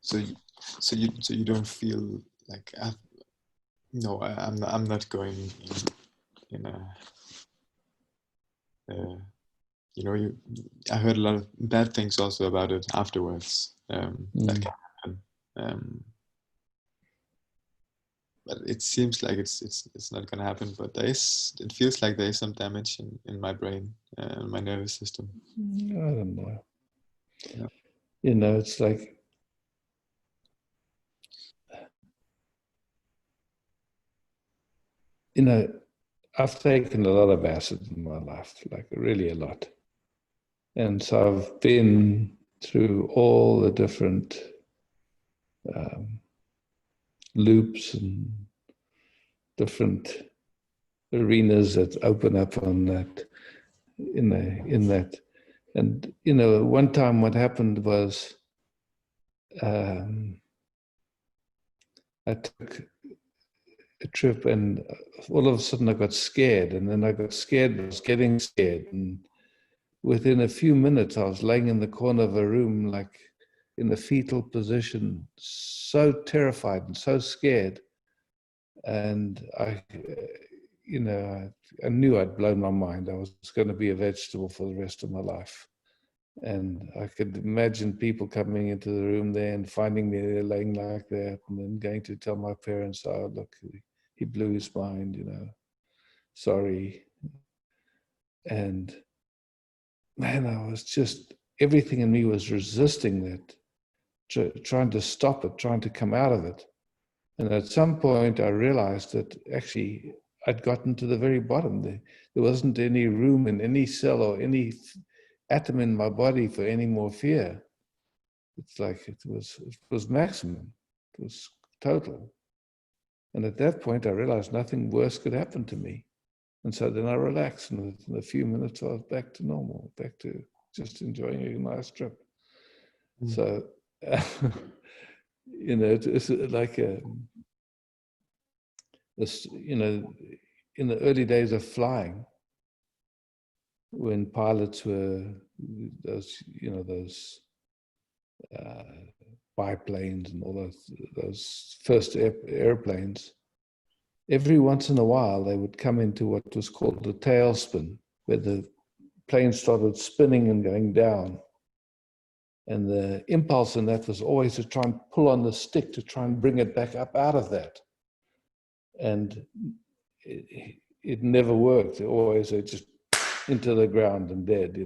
So you don't feel like I'm not going in a I heard a lot of bad things also about it afterwards. That can happen. But it seems like it's not gonna happen. But it feels like there is some damage in my brain and my nervous system. I don't know. Yeah. It's like, I've taken a lot of acid in my life, like really a lot. And so I've been through all the different loops and different arenas that open up on that, in that. And, one time what happened was I took a trip, and all of a sudden I got scared, and then I got scared, I was getting scared, and within a few minutes I was laying in the corner of a room, like in the fetal position, so terrified and so scared. And I knew I'd blown my mind. I was going to be a vegetable for the rest of my life. And I could imagine people coming into the room there and finding me there laying like that, and then going to tell my parents, oh, look, he blew his mind, sorry. And man, I was just, everything in me was resisting that, trying to stop it, trying to come out of it. And at some point I realized that actually I'd gotten to the very bottom. There wasn't any room in any cell or any atom in my body for any more fear. It's like it was maximum. It was total. And at that point I realized nothing worse could happen to me. And so then I relaxed, and within a few minutes I was back to normal, back to just enjoying a nice trip. So, it's like in the early days of flying, when pilots were those biplanes and all those first airplanes, every once in a while they would come into what was called the tailspin, where the plane started spinning and going down. And the impulse in that was always to try and pull on the stick to try and bring it back up out of that. And it never worked. Always it just into the ground and dead,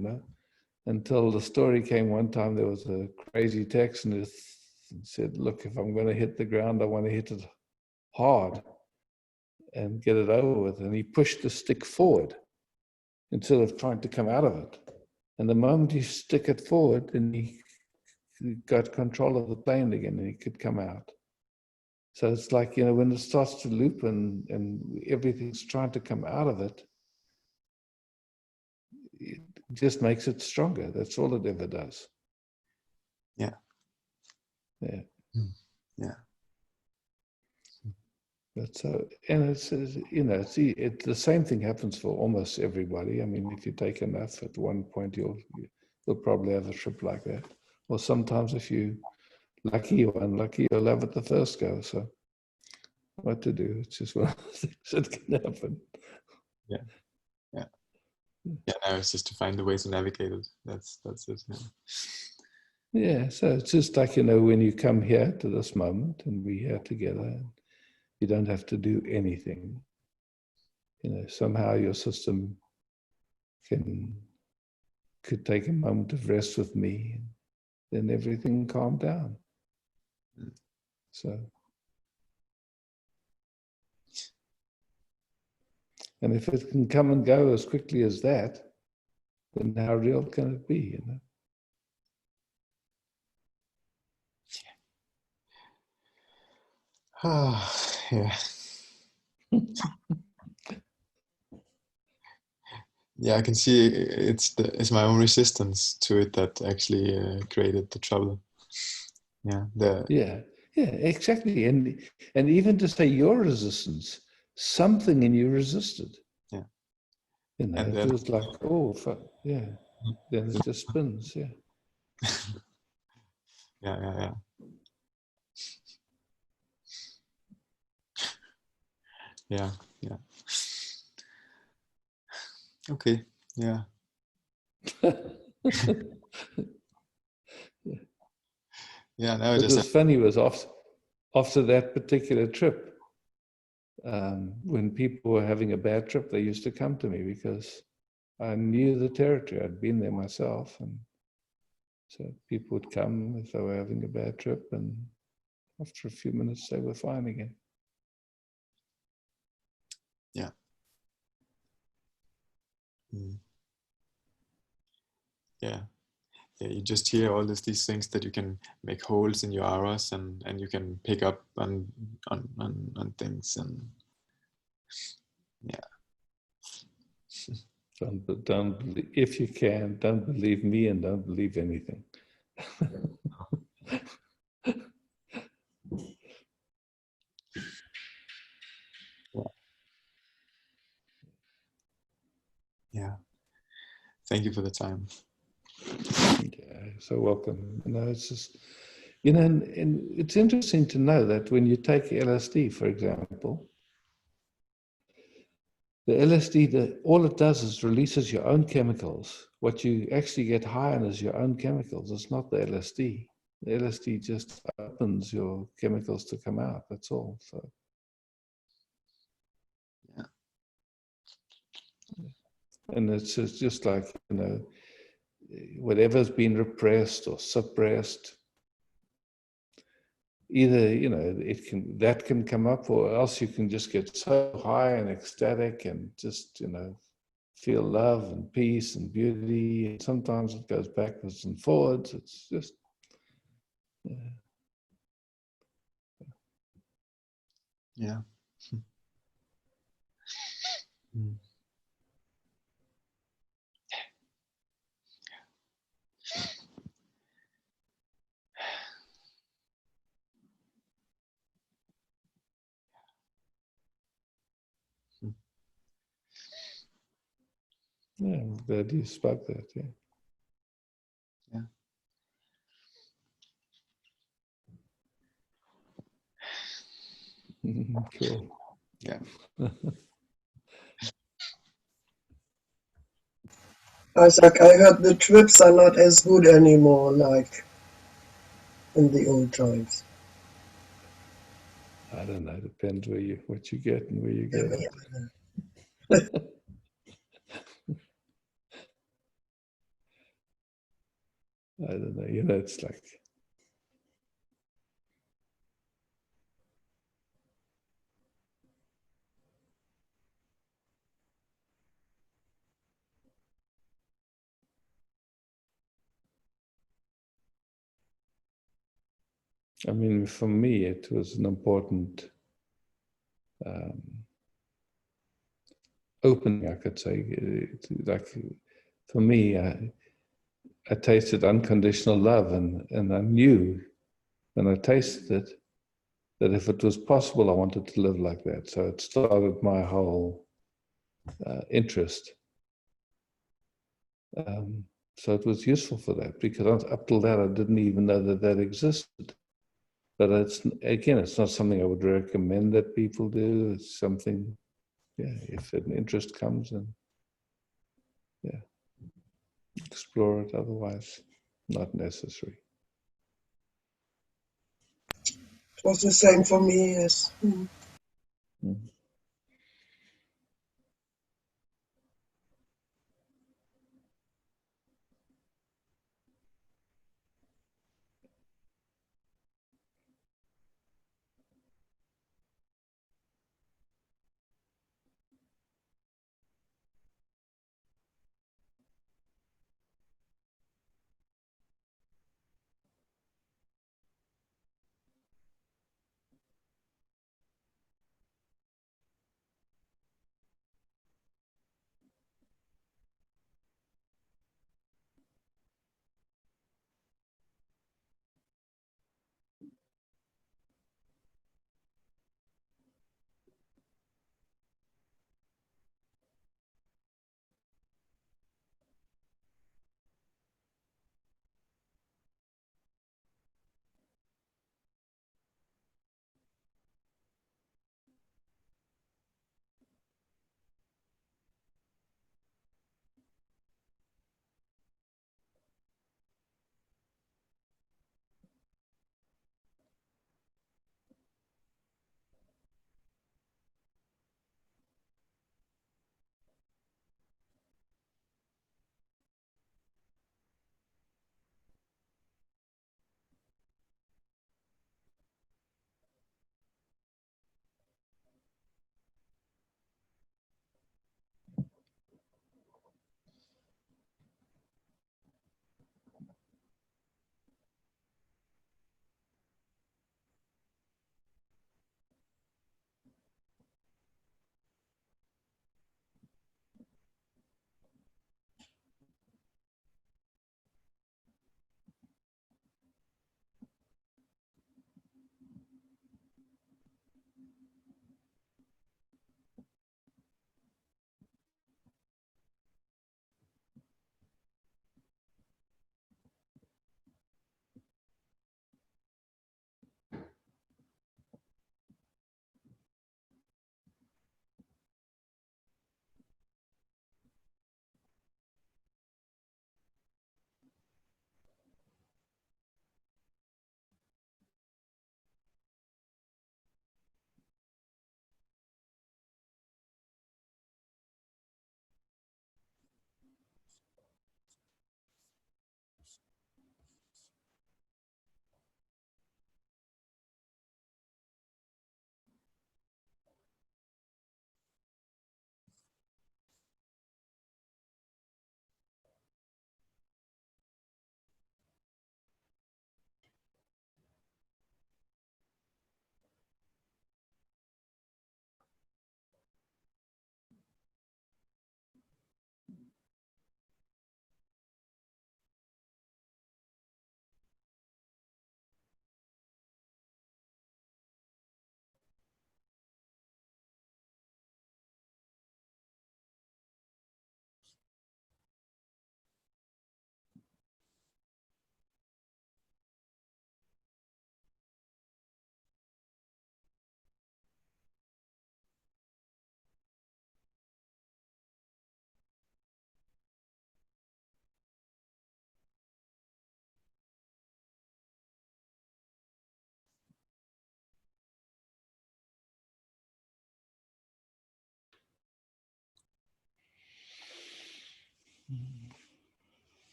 until the story came one time. There was a crazy Texan who said, look, if I'm going to hit the ground, I want to hit it hard and get it over with. And he pushed the stick forward instead of trying to come out of it. And the moment you stick it forward, then he got control of the plane again, and he could come out. So it's like, when it starts to loop and everything's trying to come out of it, it just makes it stronger. That's all it ever does. Yeah. Yeah. Yeah. But so, and it's the same thing happens for almost everybody. I mean, if you take enough, at one point you'll probably have a trip like that. Or sometimes if you lucky or unlucky, you'll have it the first go. So what to do. It's just one of the things that can happen. Yeah. Now it's just to find the way to navigate it. That's it. Yeah, so it's just like, when you come here to this moment and we're here together, you don't have to do anything. Somehow your system could take a moment of rest with me, and then everything calmed down. So, and if it can come and go as quickly as that, then how real can it be, Yeah. Yeah, I can see it's my own resistance to it that actually created the trouble. Yeah. Yeah, exactly. And even to say your resistance, something in you resisted. Yeah. And it was like, oh, fuck, yeah. Then it just spins, yeah. Yeah. Yeah. Okay. Yeah. Yeah. Now It was funny was after that particular trip, when people were having a bad trip, they used to come to me because I knew the territory. I'd been there myself, and so people would come if they were having a bad trip, and after a few minutes, they were fine again. Yeah. Yeah. You just hear all these things that you can make holes in your auras, and you can pick up on things, and yeah. Don't believe, if you can, don't believe me and don't believe anything. Yeah. Thank you for the time. Yeah, so welcome. It's just, and it's interesting to know that when you take LSD, for example, the LSD, all it does is releases your own chemicals. What you actually get high on is your own chemicals. It's not the LSD. The LSD just opens your chemicals to come out. That's all. So, yeah. And it's just like, whatever's been repressed or suppressed, either that can come up, or else you can just get so high and ecstatic and just feel love and peace and beauty. And sometimes it goes backwards and forwards. It's just Yeah. Yeah, I'm glad you spoke that. Yeah. Cool. Yeah. Isaac, I heard the trips are not as good anymore, like in the old times. I don't know. Depends what you get and where you get it. I don't know. It's like. I mean, for me, it was an important opening, I could say. Like, for me, I tasted unconditional love, and I knew when I tasted it that if it was possible, I wanted to live like that. So it started my whole interest. So it was useful for that, because up till that, I didn't even know that existed. But it's not something I would recommend that people do. It's something, if an interest comes, and explore it. Otherwise, not necessary. It was the same for me, yes. Mm.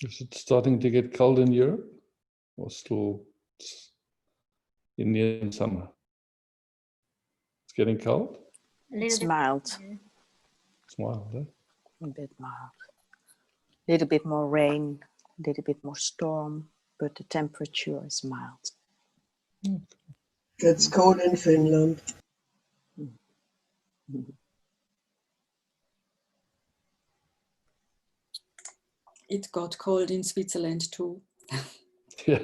Is it starting to get cold in Europe, or still Indian summer? It's getting cold? A little It's bit. mild, It's wild, eh? a bit mild. A little bit more rain, a little bit more storm, but the temperature is mild. It's cold in Finland. It got cold in Switzerland too. Yeah.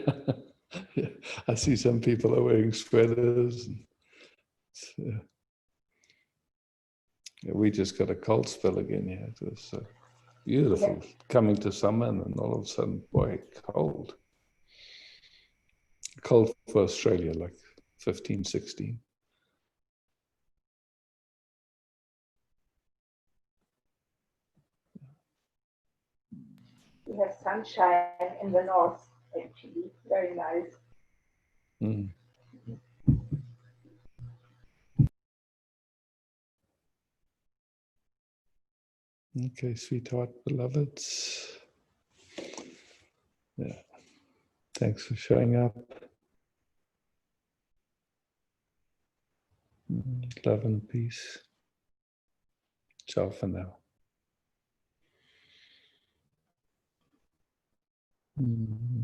Yeah. I see some people are wearing sweaters. And yeah, we just got a cold spell again here. It was beautiful coming to summer, and then all of a sudden, boy, cold. Cold for Australia, like 15, 16. We have sunshine in the north, actually. Very nice. Mm. Okay, sweetheart, beloveds. Yeah. Thanks for showing up. Love and peace. Ciao for now. Mm.